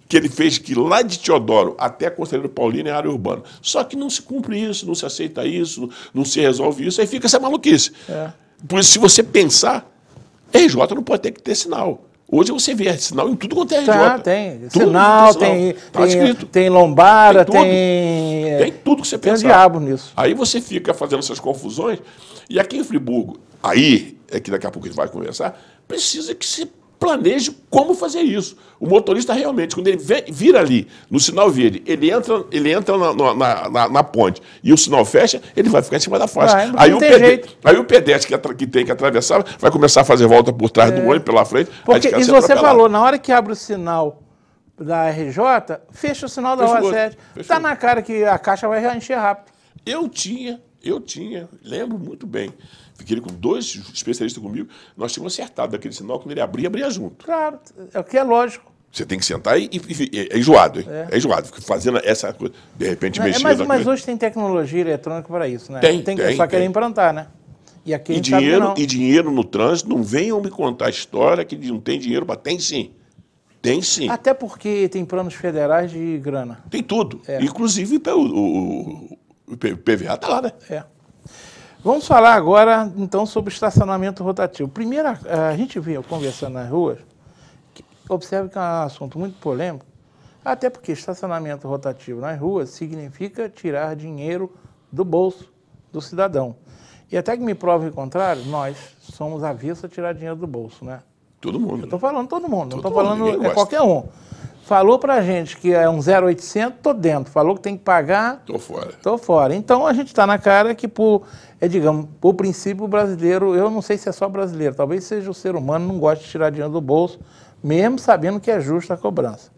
que ele fez que lá de Teodoro até Conselheiro Paulino é área urbana. Só que não se cumpre isso, não se aceita isso, não se resolve isso, aí fica essa maluquice. Por isso, se você pensar, RJ não pode ter que ter sinal. Hoje você vê sinal em tudo quanto é RJ. Tem. Tudo Sinal, tem lombada, tem tudo que você tem pensar. Tem diabo nisso. Aí você fica fazendo essas confusões. E aqui em Friburgo, aí é que daqui a pouco a gente vai conversar, precisa que se planeje como fazer isso. O motorista realmente, quando ele vira ali no sinal verde, ele entra na ponte e o sinal fecha, ele vai ficar em cima da faixa. Aí o pedestre que tem que atravessar vai começar a fazer volta por trás do ônibus, pela frente. Porque isso você falou, na hora que abre o sinal da RJ, fecha o sinal da Rua 7. Está na cara que a caixa vai encher rápido. Eu tinha, lembro muito bem. Fiquei com 2 especialistas comigo, nós tínhamos acertado daquele sinal, quando ele abria junto. Claro, é o que é lógico. Você tem que sentar é enjoado, hein? É enjoado, fica fazendo essa coisa, de repente mexendo. Mas hoje tem tecnologia eletrônica para isso, né? Tem, só querer implantar, né? E aqui e dinheiro no trânsito, não venham me contar a história que não tem dinheiro para... Tem sim. Tem sim. Até porque tem planos federais de grana. Tem tudo. Inclusive o PVA está lá, né? Vamos falar agora, então, sobre estacionamento rotativo. Primeiro, a gente veio conversando nas ruas, observe que é um assunto muito polêmico, até porque estacionamento rotativo nas ruas significa tirar dinheiro do bolso do cidadão. E até que me prove o contrário, nós somos avessos a tirar dinheiro do bolso, né? Todo mundo. Eu estou falando todo mundo, não estou falando qualquer um. Falou pra gente que é um 0,800, tô dentro. Falou que tem que pagar... Tô fora. Então, a gente está na cara que, digamos, por princípio brasileiro, eu não sei se é só brasileiro, talvez seja o ser humano, não gosta de tirar dinheiro do bolso, mesmo sabendo que é justa a cobrança.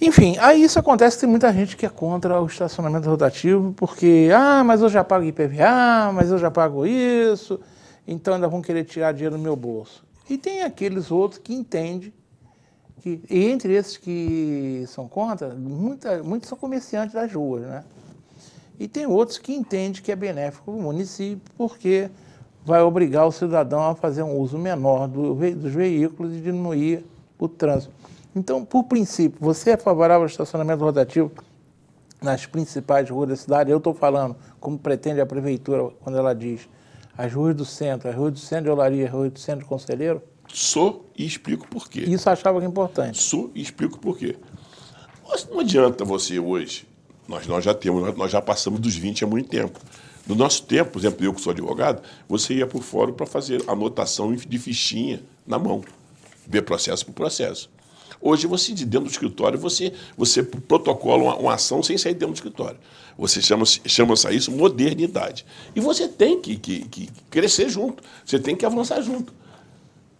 Enfim, aí isso acontece, tem muita gente que é contra o estacionamento rotativo, porque, mas eu já pago IPVA, mas eu já pago isso, então ainda vão querer tirar dinheiro do meu bolso. E tem aqueles outros que entendem, e entre esses que são contra, muitos são comerciantes das ruas, né? E tem outros que entendem que é benéfico para o município, porque vai obrigar o cidadão a fazer um uso menor dos veículos e diminuir o trânsito. Então, por princípio, você é favorável ao estacionamento rotativo nas principais ruas da cidade? Eu estou falando, como pretende a prefeitura, quando ela diz as ruas do centro de Olaria, as ruas do centro de Conselheiro? Sou e explico por quê. Isso eu achava que é importante. Sou e explico por quê. Mas não adianta você hoje, nós já passamos dos 20 há muito tempo. No nosso tempo, por exemplo, eu que sou advogado, você ia por fórum para fazer anotação de fichinha na mão, ver processo por processo. Hoje, você, de dentro do escritório, você protocola uma ação sem sair dentro do escritório. Você chama isso modernidade. E você tem que crescer junto, você tem que avançar junto.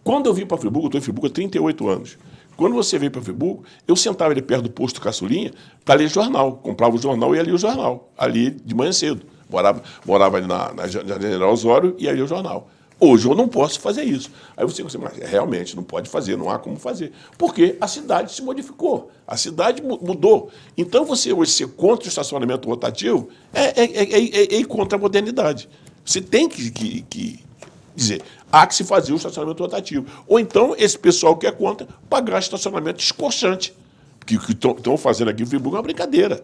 Quando eu vim para Friburgo, eu estou em Friburgo há 38 anos. Quando você veio para Friburgo, eu sentava ali perto do posto Caçulinha para ler jornal. Comprava o jornal e ia ler o jornal, ali de manhã cedo. Morava ali na General Osório e ia ler o jornal. Hoje eu não posso fazer isso. Aí você pensa, mas realmente não pode fazer, não há como fazer. Porque a cidade se modificou, a cidade mudou. Então você hoje ser contra o estacionamento rotativo é ir contra a modernidade. Você tem que dizer, há que se fazer o estacionamento rotativo. Ou então, esse pessoal que é contra, pagar estacionamento escorchante. Que estão fazendo aqui em Friburgo é uma brincadeira.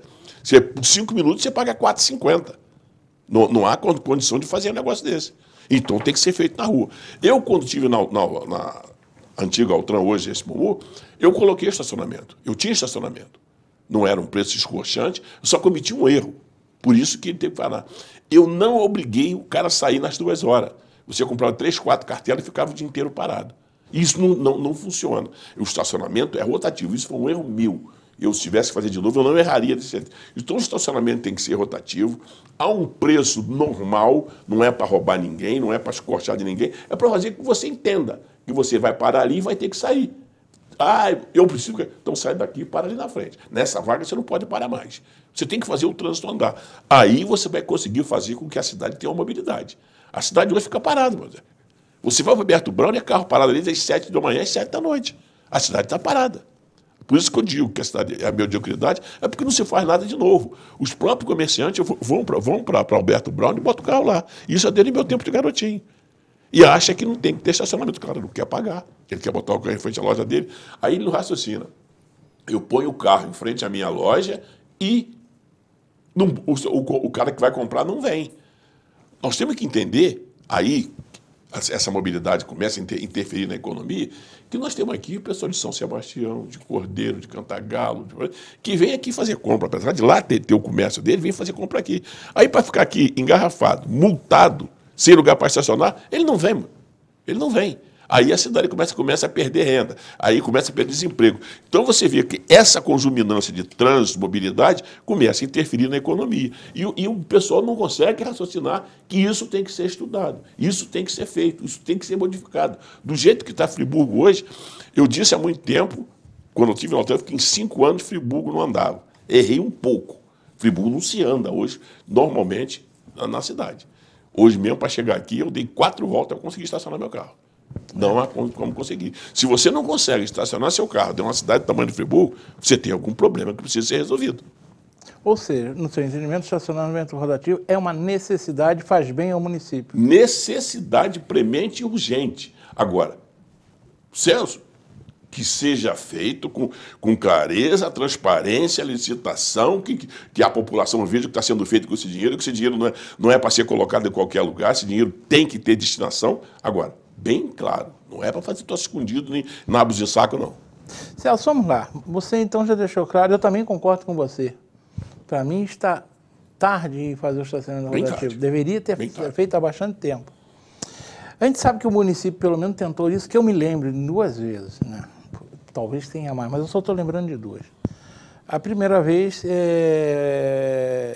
Por 5 minutos você paga R$ 4,50. Não há condição de fazer um negócio desse. Então tem que ser feito na rua. Eu, quando estive na antiga Altran, hoje esse Mumu, eu coloquei estacionamento. Eu tinha estacionamento. Não era um preço escorchante, eu só cometi um erro. Por isso que ele teve que parar. Eu não obriguei o cara a sair nas 2 horas. Você comprava 3, 4 cartelas e ficava o dia inteiro parado. Isso não funciona. O estacionamento é rotativo. Isso foi um erro meu, eu se tivesse que fazer de novo, eu não erraria desse jeito. Então o estacionamento tem que ser rotativo, a um preço normal, não é para roubar ninguém, não é para escorchar de ninguém, é para fazer que você entenda que você vai parar ali e vai ter que sair. Ah, eu preciso... Então sai daqui e para ali na frente. Nessa vaga você não pode parar mais. Você tem que fazer o trânsito andar. Aí você vai conseguir fazer com que a cidade tenha uma mobilidade. A cidade hoje fica parada, meu Deus. Você vai para o Alberto Brown e é carro parado ali das 7 da manhã às 7 da noite. A cidade está parada. Por isso que eu digo que a cidade é a mediocridade, é porque não se faz nada de novo. Os próprios comerciantes vão para Alberto Brown e botam o carro lá. Isso é desde meu tempo de garotinho. E acha que não tem que ter estacionamento. O cara não quer pagar. Ele quer botar o carro em frente à loja dele. Aí ele não raciocina. Eu ponho o carro em frente à minha loja e o cara que vai comprar não vem. Nós temos que entender, aí, essa mobilidade começa a interferir na economia, que nós temos aqui pessoas de São Sebastião, de Cordeiro, de Cantagalo, que vem aqui fazer compra. Apesar de lá ter o comércio dele, vem fazer compra aqui. Aí, para ficar aqui engarrafado, multado, sem lugar para estacionar, ele não vem. Ele não vem. Aí a cidade começa a perder renda, aí começa a perder desemprego. Então você vê que essa conjuminância de trânsito, mobilidade, começa a interferir na economia. E o pessoal não consegue raciocinar que isso tem que ser estudado, isso tem que ser feito, isso tem que ser modificado. Do jeito que está Friburgo hoje, eu disse há muito tempo, quando eu estive no hotel, que em 5 anos Friburgo não andava. Errei um pouco. Friburgo não se anda hoje, normalmente, na cidade. Hoje mesmo, para chegar aqui, eu dei 4 voltas para conseguir estacionar meu carro. Não há como conseguir. Se você não consegue estacionar seu carro de uma cidade do tamanho de Friburgo, você tem algum problema que precisa ser resolvido. Ou seja, no seu entendimento, o estacionamento rotativo é uma necessidade, faz bem ao município. Necessidade premente e urgente. Agora, Celso, que seja feito com clareza, transparência, licitação, que a população veja o que está sendo feito com esse dinheiro, que esse dinheiro não é para ser colocado em qualquer lugar, esse dinheiro tem que ter destinação. Agora, bem claro, não é para fazer troço escondido nem nabos de saco, não. Celso, vamos lá. Você então já deixou claro, eu também concordo com você. Para mim está tarde em fazer o estacionamento rotativo. Deveria ter feito há bastante tempo. A gente sabe que o município pelo menos tentou isso, que eu me lembro 2 vezes, né? Talvez tenha mais, mas eu só estou lembrando de 2. A primeira vez,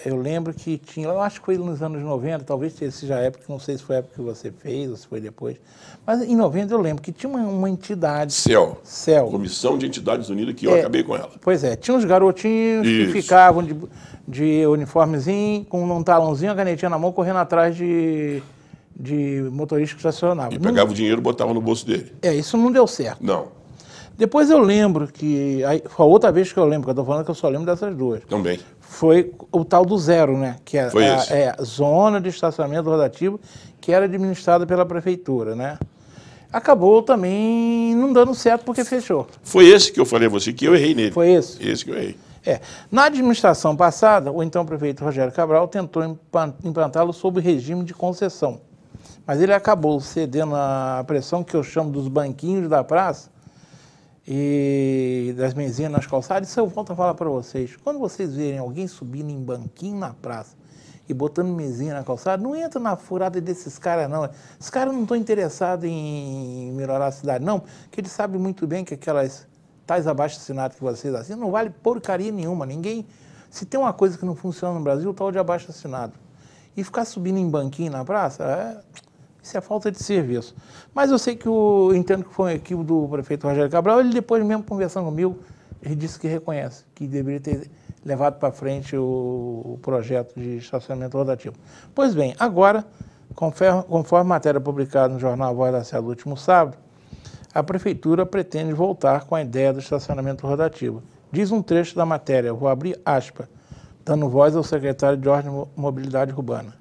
eu lembro que tinha, eu acho que foi nos anos 90, talvez seja a época, não sei se foi a época que você fez ou se foi depois, mas em 90 eu lembro que tinha uma entidade... CEL. Comissão de Entidades Unidas, que eu acabei com ela. Pois é, tinha uns garotinhos que ficavam de uniformezinho, com um talãozinho, a canetinha na mão, correndo atrás de motorista que estacionava. E pegava o dinheiro e botava no bolso dele. Isso não deu certo. Não. Depois eu lembro que, foi a outra vez que eu lembro, que eu estou falando que eu só lembro dessas 2. Também. Foi o tal do zero, né? Que é a zona de estacionamento rotativo que era administrada pela prefeitura, né? Acabou também não dando certo porque fechou. Foi esse que eu falei a você, que eu errei nele. Foi esse? Esse que eu errei. Na administração passada, o então prefeito Rogério Cabral tentou implantá-lo sob regime de concessão. Mas ele acabou cedendo à pressão que eu chamo dos banquinhos da praça, e das mesinhas nas calçadas. Isso eu volto a falar para vocês. Quando vocês verem alguém subindo em banquinho na praça e botando mesinha na calçada, não entra na furada desses caras, não. Esses caras não estão interessados em melhorar a cidade, não, porque eles sabem muito bem que aquelas tais abaixo-assinados que vocês assinam não vale porcaria nenhuma. Ninguém... Se tem uma coisa que não funciona no Brasil, o tal de abaixo-assinado. E ficar subindo em banquinho na praça, isso é falta de serviço. Mas eu sei que entendo que foi um equívoco do prefeito Rogério Cabral. Ele depois mesmo conversando comigo, ele disse que reconhece, que deveria ter levado para frente o projeto de estacionamento rotativo. Pois bem, agora, conforme matéria publicada no jornal Voz da Serra do último sábado, a prefeitura pretende voltar com a ideia do estacionamento rotativo. Diz um trecho da matéria, vou abrir aspas, dando voz ao secretário de Ordem e Mobilidade Urbana.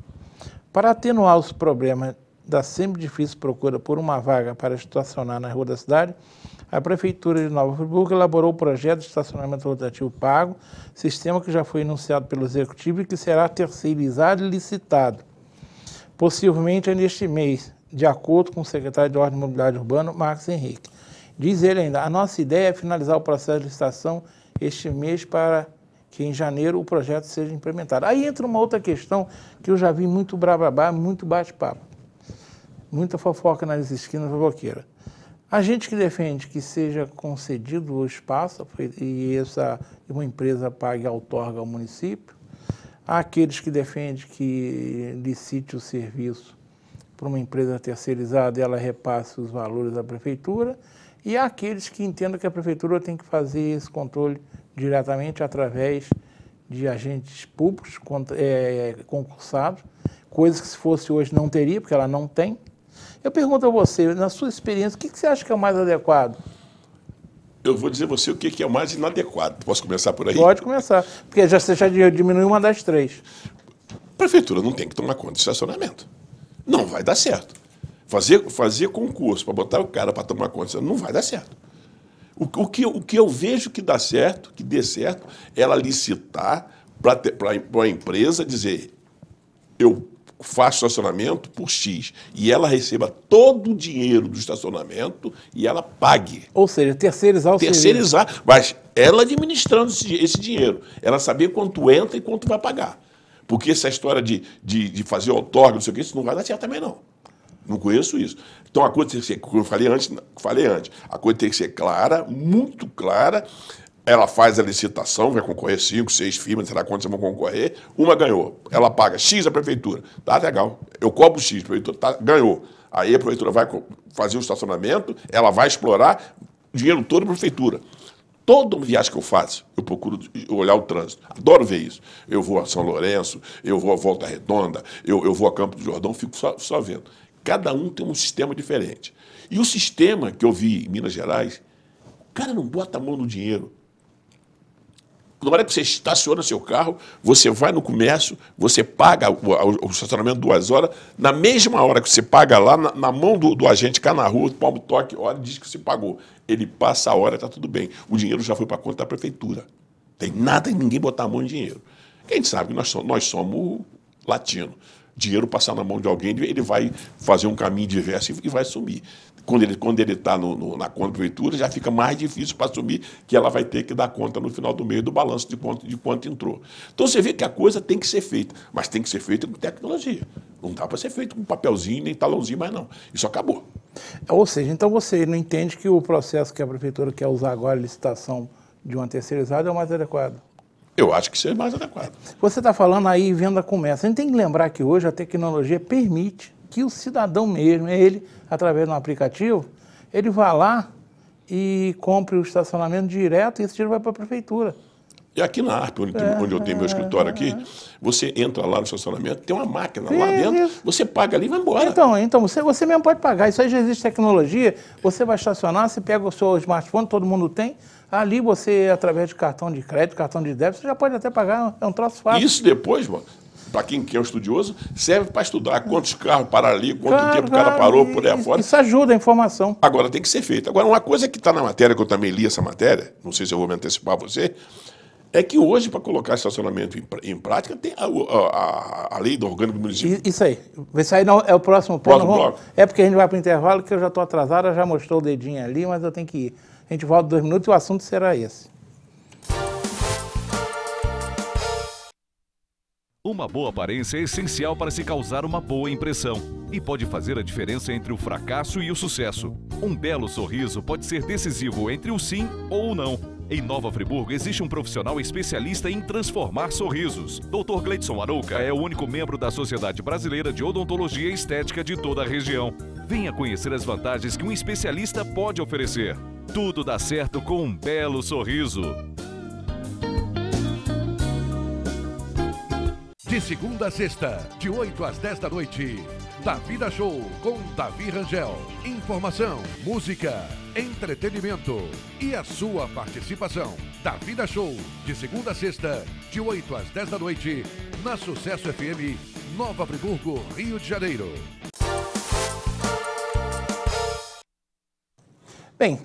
Para atenuar os problemas da sempre difícil procura por uma vaga para estacionar na rua da cidade, a Prefeitura de Nova Friburgo elaborou o projeto de estacionamento rotativo pago, sistema que já foi anunciado pelo Executivo e que será terceirizado e licitado, possivelmente neste mês, de acordo com o secretário de Ordem e Mobilidade Urbana, Marcos Henrique. Diz ele ainda, a nossa ideia é finalizar o processo de licitação este mês para que em janeiro o projeto seja implementado. Aí entra uma outra questão que eu já vi muito brababá, muito bate-papo. Muita fofoca nas esquinas fofoqueiras. A gente que defende que seja concedido o espaço e uma empresa pague a outorga ao município. Há aqueles que defendem que licite o serviço para uma empresa terceirizada e ela repasse os valores à prefeitura. E há aqueles que entendem que a prefeitura tem que fazer esse controle diretamente através de agentes públicos concursados, coisas que se fosse hoje não teria, porque ela não tem. Eu pergunto a você, na sua experiência, o que você acha que é o mais adequado? Eu vou dizer a você o que é o mais inadequado. Posso começar por aí? Pode começar, porque você já diminuiu uma das três. A prefeitura não tem que tomar conta de estacionamento. Não vai dar certo. Fazer concurso para botar o cara para tomar conta, não vai dar certo. O que eu vejo que dá certo, que dê certo, é ela licitar para a empresa dizer, eu faço estacionamento por X, e ela receba todo o dinheiro do estacionamento e ela pague. Ou seja, terceirizar o serviço. Terceirizar, mas ela administrando esse dinheiro, ela saber quanto entra e quanto vai pagar. Porque essa história de fazer outorga, não sei o que, isso não vai dar certo também, não. Não conheço isso. Então a coisa tem que ser, como eu falei antes, a coisa tem que ser clara, muito clara. Ela faz a licitação, vai concorrer 5, 6 firmas, será quantas vão concorrer. Uma ganhou, ela paga X à prefeitura. Tá legal, eu cobro X, a prefeitura ganhou. Aí a prefeitura vai fazer o estacionamento, ela vai explorar o dinheiro todo da prefeitura. Toda viagem que eu faço, eu procuro olhar o trânsito. Adoro ver isso. Eu vou a São Lourenço, eu vou a Volta Redonda, eu vou a Campo do Jordão, fico só vendo. Cada um tem um sistema diferente. E o sistema que eu vi em Minas Gerais, o cara não bota a mão no dinheiro. Na hora que você estaciona seu carro, você vai no comércio, você paga o estacionamento 2 horas, na mesma hora que você paga lá, na mão do agente cá na rua, palmo toque, olha, diz que você pagou. Ele passa a hora, está tudo bem. O dinheiro já foi para a conta da prefeitura. Tem nada em ninguém botar a mão em dinheiro. Quem sabe que nós somos latinos. Dinheiro passar na mão de alguém, ele vai fazer um caminho diverso e vai sumir. Quando ele está na conta da prefeitura, já fica mais difícil para assumir, que ela vai ter que dar conta no final do mês do balanço de quanto entrou. Então você vê que a coisa tem que ser feita, mas tem que ser feita com tecnologia. Não dá para ser feito com papelzinho nem talãozinho, mais não. Isso acabou. Ou seja, então você não entende que o processo que a prefeitura quer usar agora, a licitação de uma terceirizada, é o mais adequado? Eu acho que isso é mais adequado. Você está falando aí venda comércio. A gente tem que lembrar que hoje a tecnologia permite que o cidadão mesmo, ele, através de um aplicativo, ele vá lá e compre o estacionamento direto e esse dinheiro vai para a prefeitura. E aqui na ARP, onde eu tenho meu escritório aqui, você entra lá no estacionamento, tem uma máquina lá dentro, você paga ali e vai embora. Então você mesmo pode pagar. Isso aí já existe tecnologia. Você vai estacionar, você pega o seu smartphone, todo mundo tem. Ali você, através de cartão de crédito, cartão de débito, você já pode até pagar, é um troço fácil. Isso depois, mano, para quem é um estudioso, serve para estudar quantos carros pararam ali, quanto tempo o cara parou por aí afora. Isso ajuda a informação. Agora tem que ser feito. Agora, uma coisa que está na matéria, que eu também li essa matéria, não sei se eu vou me antecipar a você, é que hoje, para colocar estacionamento em prática, tem a lei do orgânico do município. Isso aí. Isso aí é o próximo ponto. É porque a gente vai para o intervalo, que eu já estou atrasado, ela já mostrou o dedinho ali, mas eu tenho que ir. A gente volta 2 minutos e o assunto será esse. Uma boa aparência é essencial para se causar uma boa impressão e pode fazer a diferença entre o fracasso e o sucesso. Um belo sorriso pode ser decisivo entre o sim ou o não. Em Nova Friburgo existe um profissional especialista em transformar sorrisos. Dr. Gleidson Arouca é o único membro da Sociedade Brasileira de Odontologia e Estética de toda a região. Venha conhecer as vantagens que um especialista pode oferecer. Tudo dá certo com um belo sorriso. De segunda a sexta, de 8 às 10 da noite, Davida Show com Davi Rangel. Informação, música, entretenimento e a sua participação. Davida Show, de segunda a sexta, de 8 às 10 da noite, na Sucesso FM, Nova Friburgo, Rio de Janeiro. Bem,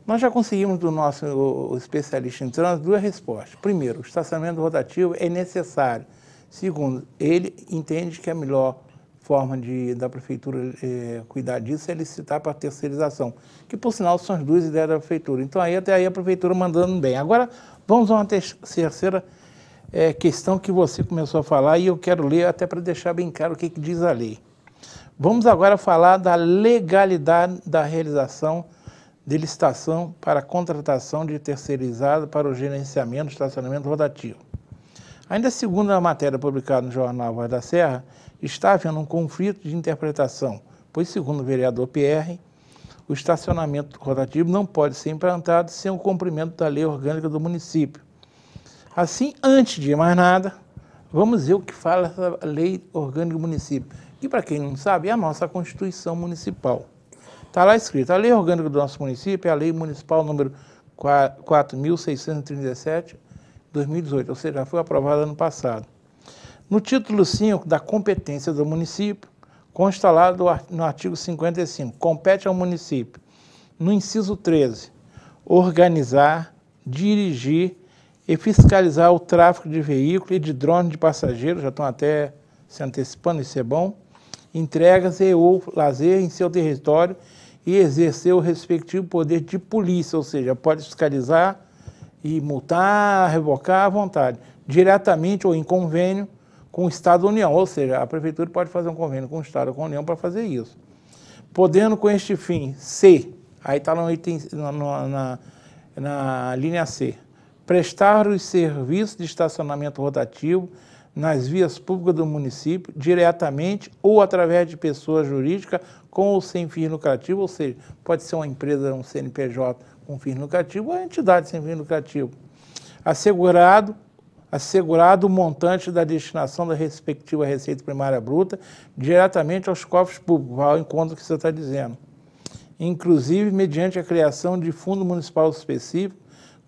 nós já conseguimos do nosso especialista em trânsito 2 respostas. Primeiro, o estacionamento rotativo é necessário. Segundo, ele entende que a melhor forma da prefeitura cuidar disso é licitar para terceirização, que por sinal são as 2 ideias da prefeitura. Então aí até aí a prefeitura mandando bem. Agora vamos a uma terceira questão que você começou a falar e eu quero ler até para deixar bem claro o que diz a lei. Vamos agora falar da legalidade da realização de licitação para contratação de terceirizado para o gerenciamento do estacionamento rotativo. Ainda segundo a matéria publicada no jornal Voz da Serra, está havendo um conflito de interpretação, pois, segundo o vereador Pierre, o estacionamento rotativo não pode ser implantado sem o cumprimento da lei orgânica do município. Assim, antes de mais nada, vamos ver o que fala essa lei orgânica do município. E, para quem não sabe, é a nossa Constituição Municipal. Está lá escrito, a lei orgânica do nosso município é a Lei Municipal número 4.637, 2018, ou seja, já foi aprovada ano passado. No título 5 da competência do município, consta lá no artigo 55, compete ao município, no inciso 13, organizar, dirigir e fiscalizar o tráfego de veículos e de drones de passageiros, já estão até se antecipando, isso é bom, entregas e ou lazer em seu território e exercer o respectivo poder de polícia, ou seja, pode fiscalizar e multar, revocar à vontade, diretamente ou em convênio com o Estado da União, ou seja, a Prefeitura pode fazer um convênio com o Estado ou com a União para fazer isso. Podendo com este fim, C, aí está na linha C, prestar os serviços de estacionamento rotativo nas vias públicas do município, diretamente ou através de pessoa jurídica com ou sem fins lucrativo, ou seja, pode ser uma empresa, um CNPJ com fins lucrativos ou uma entidade sem fins lucrativo. Assegurado o montante da destinação da respectiva receita primária bruta diretamente aos cofres públicos, ao encontro que você está dizendo. Inclusive, mediante a criação de fundo municipal específico,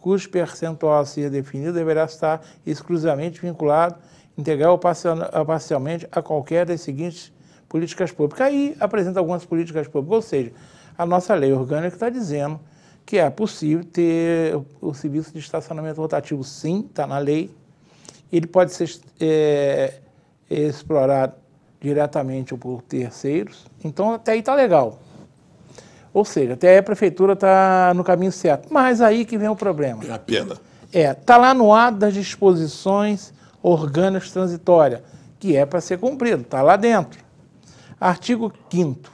cujo percentual a ser definido deverá estar exclusivamente vinculado, integral ou parcialmente, a qualquer das seguintes políticas públicas. Aí apresenta algumas políticas públicas, ou seja, a nossa lei orgânica está dizendo que é possível ter o serviço de estacionamento rotativo, sim, está na lei. Ele pode ser explorado diretamente ou por terceiros, então até aí está legal. Ou seja, até aí a Prefeitura está no caminho certo. Mas aí que vem o problema. É a pena. Está lá no ato das disposições orgânicas transitórias, que é para ser cumprido, está lá dentro. Artigo 5º.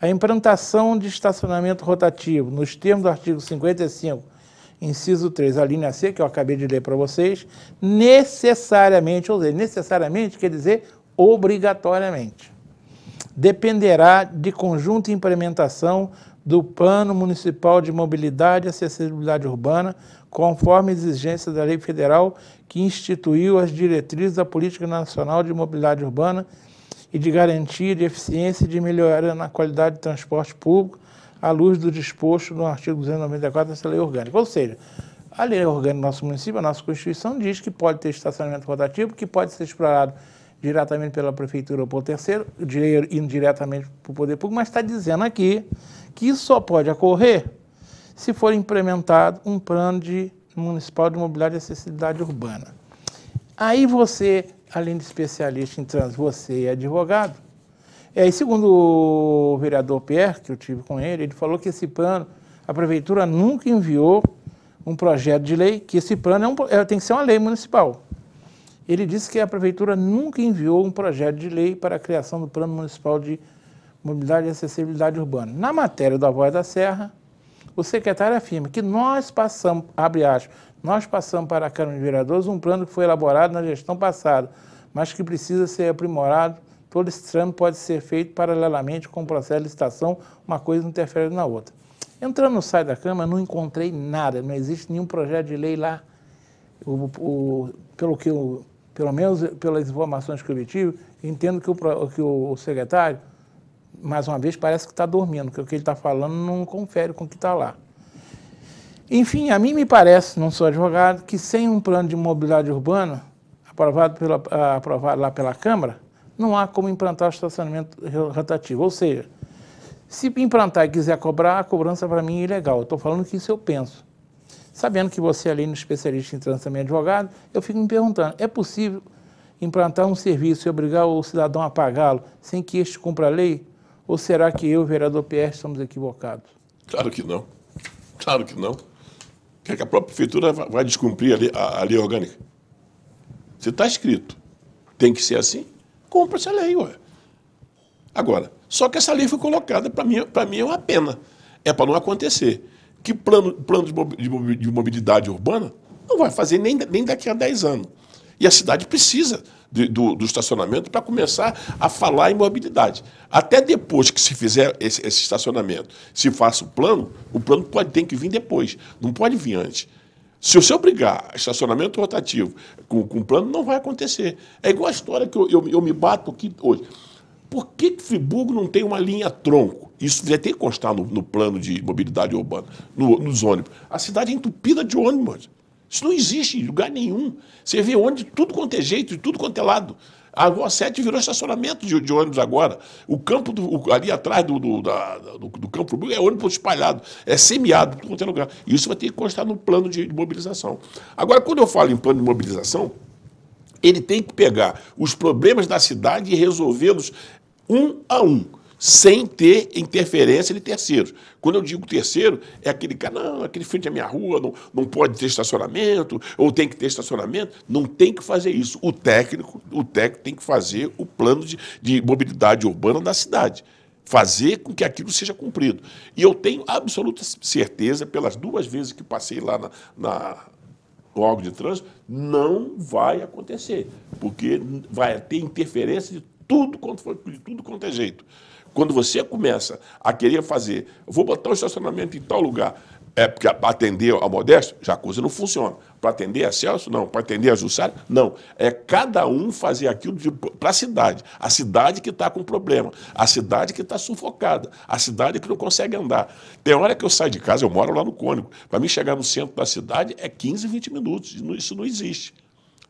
A implantação de estacionamento rotativo, nos termos do artigo 55, inciso 3, a linha C, que eu acabei de ler para vocês, necessariamente, ou seja, necessariamente quer dizer obrigatoriamente, dependerá de conjunta implementação do Plano Municipal de Mobilidade e Acessibilidade Urbana, conforme exigência da Lei Federal que instituiu as diretrizes da Política Nacional de Mobilidade Urbana e de garantia de eficiência e de melhoria na qualidade de transporte público, à luz do disposto no artigo 294 dessa lei orgânica. Ou seja, a lei orgânica do nosso município, a nossa Constituição, diz que pode ter estacionamento rotativo, que pode ser explorado diretamente pela Prefeitura ou por terceiro, indiretamente para o poder público, mas está dizendo aqui que isso só pode ocorrer se for implementado um plano municipal de mobilidade e acessibilidade urbana. Aí você, além de especialista em trânsito, você é advogado. E aí, segundo o vereador Pierre, que eu tive com ele, ele falou que esse plano, a Prefeitura nunca enviou um projeto de lei, que esse plano tem que ser uma lei municipal. Ele disse que a Prefeitura nunca enviou um projeto de lei para a criação do Plano Municipal de Mobilidade e Acessibilidade Urbana. Na matéria da Voz da Serra, o secretário afirma que nós passamos, abre aspas, nós passamos para a Câmara de Vereadores um plano que foi elaborado na gestão passada, mas que precisa ser aprimorado. Todo esse trâmite pode ser feito paralelamente com o processo de licitação, uma coisa não interfere na outra. Entrando no site da Câmara, não encontrei nada, não existe nenhum projeto de lei lá. Pelo menos pelas informações que eu tive, entendo que o secretário, mais uma vez, parece que está dormindo, que o que ele está falando não confere com o que está lá. Enfim, a mim me parece, não sou advogado, que sem um plano de mobilidade urbana, aprovado lá pela Câmara, não há como implantar o estacionamento rotativo. Ou seja, se implantar e quiser cobrar, a cobrança para mim é ilegal. Eu estou falando que isso eu penso. Sabendo que você, além de especialista em trânsito, também é advogado, eu fico me perguntando, é possível implantar um serviço e obrigar o cidadão a pagá-lo sem que este cumpra a lei? Ou será que eu, vereador Pierre, estamos equivocados? Claro que não. Claro que não. Quer que a própria Prefeitura vai descumprir a lei orgânica? Se está escrito, tem que ser assim, cumpra essa lei, ué. Agora, Só que essa lei foi colocada, para mim é uma pena. É para não acontecer. Que plano de mobilidade urbana não vai fazer nem daqui a 10 anos. E a cidade precisa do estacionamento para começar a falar em mobilidade. Até depois que se fizer esse estacionamento, se faça o plano tem que vir depois, não pode vir antes. Se você obrigar estacionamento rotativo com plano, não vai acontecer. É igual a história que eu me bato aqui hoje. Por que Friburgo não tem uma linha tronco? Isso devia ter que constar no plano de mobilidade urbana, nos ônibus. A cidade é entupida de ônibus. Isso não existe em lugar nenhum. Você vê ônibus de tudo quanto é jeito, de tudo quanto é lado. A Rua 7 virou estacionamento de ônibus agora. O campo ali atrás do Campo Friburgo é ônibus espalhado, é semiado, tudo quanto é lugar. Isso vai ter que constar no plano de mobilização. Agora, quando eu falo em plano de mobilização, ele tem que pegar os problemas da cidade e resolvê-los um a um, sem ter interferência de terceiros. Quando eu digo terceiro, é aquele cara, não, aquele frente à minha rua não pode ter estacionamento, ou tem que ter estacionamento. Não tem que fazer isso. O técnico tem que fazer o plano de mobilidade urbana da cidade. Fazer com que aquilo seja cumprido. E eu tenho absoluta certeza, pelas 2 vezes que passei lá no órgão de trânsito, não vai acontecer, porque vai ter interferência de tudo quanto é jeito. Quando você começa a querer fazer, vou botar um estacionamento em tal lugar, porque para atender a Modesto, já a coisa não funciona. Para atender a Celso, não. Para atender a Jussara, não. É cada um fazer aquilo para a cidade que está com problema, a cidade que está sufocada, a cidade que não consegue andar. Tem hora que eu saio de casa, eu moro lá no Cônigo, para mim chegar no centro da cidade é 15, 20 minutos, isso não existe.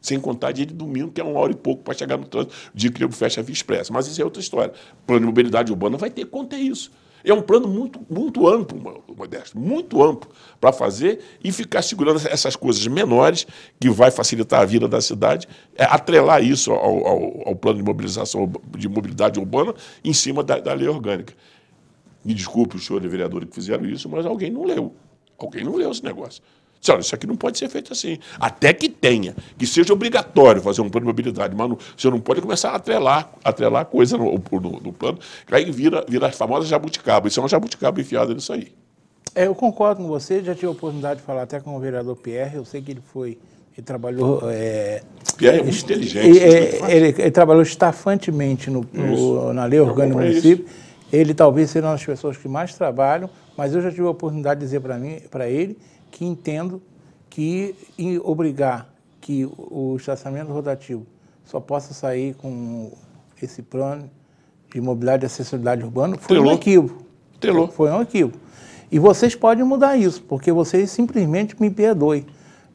Sem contar dia de domingo, que é 1 hora e pouco para chegar no trânsito, dia que o fecha a Via Expressa. Mas isso é outra história. O plano de mobilidade urbana vai ter que conter isso. É um plano muito amplo, Modesto, muito amplo para fazer e ficar segurando essas coisas menores que vai facilitar a vida da cidade, atrelar isso ao plano de mobilização de mobilidade urbana em cima da lei orgânica. Me desculpe os senhores vereadores que fizeram isso, mas alguém não leu. Alguém não leu esse negócio. Olha, isso aqui não pode ser feito assim. Até que seja obrigatório fazer um plano de mobilidade, mas você não pode começar a atrelar coisa no plano, que aí vira a famosa jabuticaba. Isso é uma jabuticaba enfiada nisso aí. Eu concordo com você, já tive a oportunidade de falar até com o vereador Pierre, eu sei que ele trabalhou... Pierre é muito inteligente. Ele trabalhou estafantemente na lei orgânica do município. Ele talvez seja uma das pessoas que mais trabalham, mas eu já tive a oportunidade de dizer para ele que entendo que obrigar que o estacionamento rotativo só possa sair com esse plano de mobilidade e acessibilidade urbana foi um equívoco. Foi um equívoco. E vocês podem mudar isso, porque vocês simplesmente me perdoem.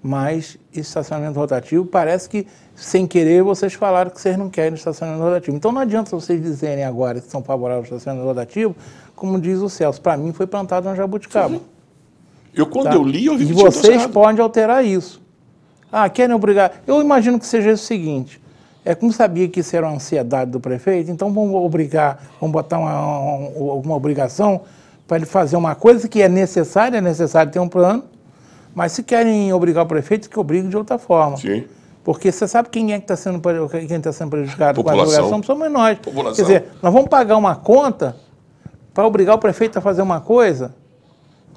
Mas estacionamento rotativo, parece que, sem querer, vocês falaram que vocês não querem estacionamento rotativo. Então não adianta vocês dizerem agora que são favoráveis ao estacionamento rotativo, como diz o Celso. Para mim foi plantado uma jabuticaba. Quando eu li, eu vi que e vocês podem alterar isso. Querem obrigar... Eu imagino que seja o seguinte, como sabia que isso era uma ansiedade do prefeito, então vamos botar alguma obrigação para ele fazer uma coisa que é necessário ter um plano, mas se querem obrigar o prefeito, que obrigue de outra forma. Sim. Porque você sabe quem está sendo prejudicado com a População. obrigação? Somos nós. População. Quer dizer, nós vamos pagar uma conta para obrigar o prefeito a fazer uma coisa.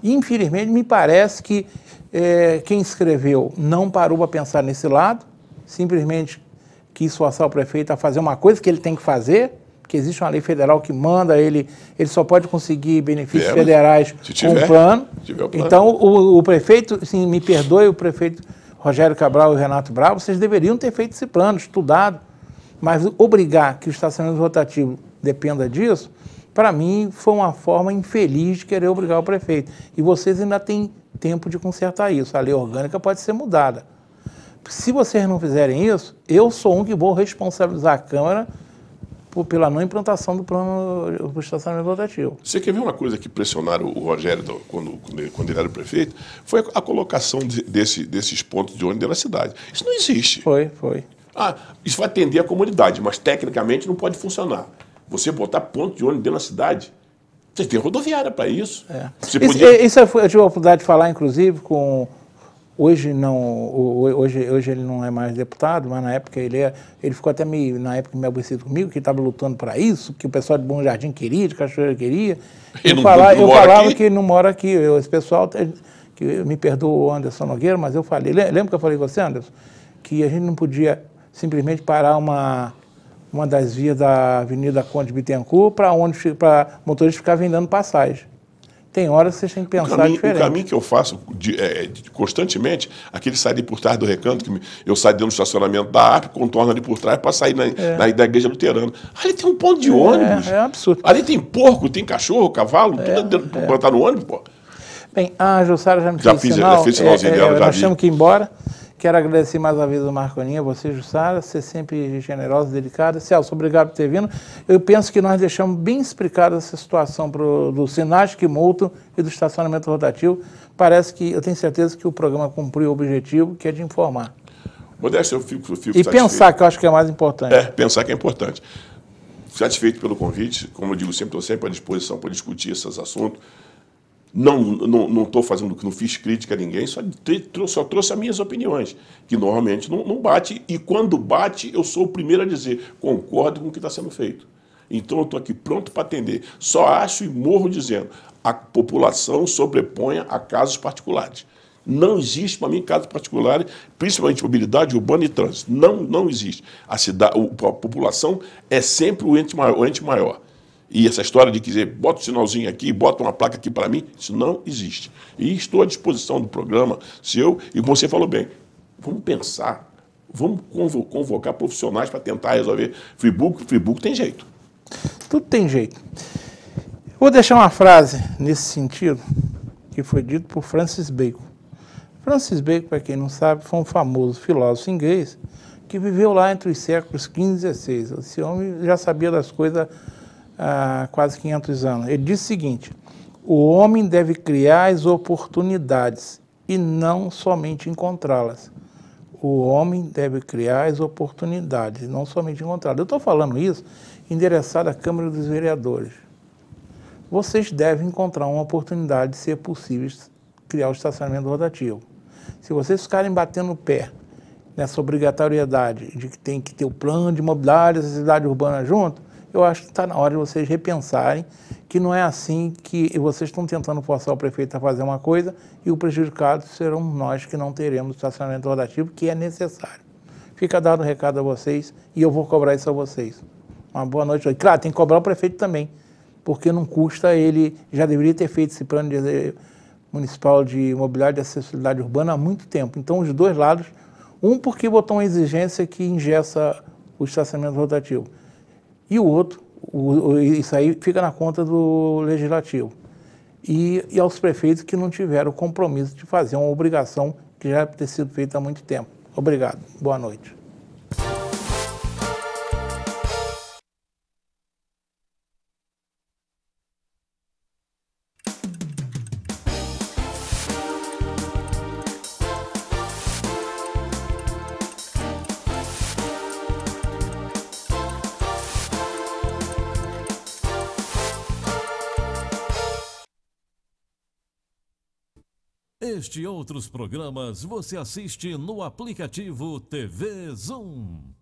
Infelizmente, me parece que quem escreveu não parou para pensar nesse lado, simplesmente quis forçar o prefeito a fazer uma coisa que ele tem que fazer, porque existe uma lei federal que manda ele só pode conseguir benefícios federais com o plano. Então, o prefeito, assim, me perdoe, o prefeito Rogério Cabral e o Renato Bravo, vocês deveriam ter feito esse plano, estudado, mas obrigar que o estacionamento rotativo dependa disso, para mim, foi uma forma infeliz de querer obrigar o prefeito. E vocês ainda têm tempo de consertar isso. A lei orgânica pode ser mudada. Se vocês não fizerem isso, eu sou que vou responsabilizar a Câmara pela não implantação do plano do estacionamento rotativo. Você quer ver uma coisa que pressionaram o Rogério quando ele era prefeito? Foi a colocação desses pontos de ônibus dentro da cidade. Isso não existe. Foi. Isso vai atender a comunidade, mas tecnicamente não pode funcionar. Você botar ponto de ônibus dentro da cidade, você tem rodoviária para isso. Isso eu tive a oportunidade de falar, inclusive, com Hoje não, hoje ele não é mais deputado, mas na época ele ficou até meio aborrecido comigo, que estava lutando para isso, que o pessoal de Bom Jardim queria, de Cachoeira queria. Eu falava que não mora aqui. Esse pessoal, que me perdoa, Anderson Nogueira, mas eu falei, lembra que eu falei com você, Anderson? Que a gente não podia simplesmente parar uma das vias da Avenida Conde Bittencourt para motorista ficar vendendo passagem. Tem horas que vocês têm que pensar diferente. O caminho que eu faço constantemente, aquele sair ali por trás do Recanto, que eu saio dentro do estacionamento da ARP, contorno ali por trás para sair da igreja luterana. Ali tem um ponto de ônibus. É absurdo. Ali tem porco, tem cachorro, cavalo, tudo dentro para botar no ônibus, pô. Bem, a Jussara já me fez sinal. Fiz sinalzinho dela, nós temos que ir embora. Quero agradecer mais uma vez ao Marconinha, você, Jussara, ser sempre generosa, delicada. Celso, obrigado por ter vindo. Eu penso que nós deixamos bem explicada essa situação dos sinais que multam e do estacionamento rotativo. Parece que, eu tenho certeza que o programa cumpriu o objetivo, que é de informar. Modéstia, eu fico satisfeito. Pensar, que eu acho que é mais importante. Pensar que é importante. Satisfeito pelo convite, como eu digo sempre, estou sempre à disposição para discutir esses assuntos. Não estou fazendo, não fiz crítica a ninguém, só trouxe as minhas opiniões, que normalmente não bate, e quando bate, eu sou o primeiro a dizer, concordo com o que está sendo feito. Então eu estou aqui pronto para atender. Só acho e morro dizendo, a população sobreponha a casos particulares. Não existe para mim casos particulares, principalmente mobilidade urbana e trânsito. Não existe. A população é sempre o ente maior. E essa história de dizer, bota um sinalzinho aqui, bota uma placa aqui para mim, isso não existe. E estou à disposição do programa, e você falou bem, vamos pensar, vamos convocar profissionais para tentar resolver. Friburgo tem jeito. Tudo tem jeito. Vou deixar uma frase nesse sentido, que foi dito por Francis Bacon. Francis Bacon, para quem não sabe, foi um famoso filósofo inglês que viveu lá entre os séculos XV e XVI. Esse homem já sabia das coisas há quase 500 anos. Ele disse o seguinte: o homem deve criar as oportunidades e não somente encontrá-las. O homem deve criar as oportunidades e não somente encontrá-las. Eu estou falando isso endereçado à Câmara dos Vereadores. Vocês devem encontrar uma oportunidade de ser possível criar o estacionamento rotativo. Se vocês ficarem batendo o pé nessa obrigatoriedade de que tem que ter o plano de mobilidade da cidade urbana junto, eu acho que está na hora de vocês repensarem que não é assim que vocês estão tentando forçar o prefeito a fazer uma coisa e o prejudicado serão nós que não teremos estacionamento rotativo, que é necessário. Fica dado o recado a vocês e eu vou cobrar isso a vocês. Uma boa noite. Claro, tem que cobrar o prefeito também, porque não custa, ele já deveria ter feito esse plano municipal de mobilidade e acessibilidade urbana há muito tempo. Então, os dois lados, porque botou uma exigência que engessa o estacionamento rotativo. E o outro, isso aí fica na conta do Legislativo. E aos prefeitos que não tiveram o compromisso de fazer uma obrigação que já deve ter sido feita há muito tempo. Obrigado. Boa noite. Este e outros programas você assiste no aplicativo TV Zoom.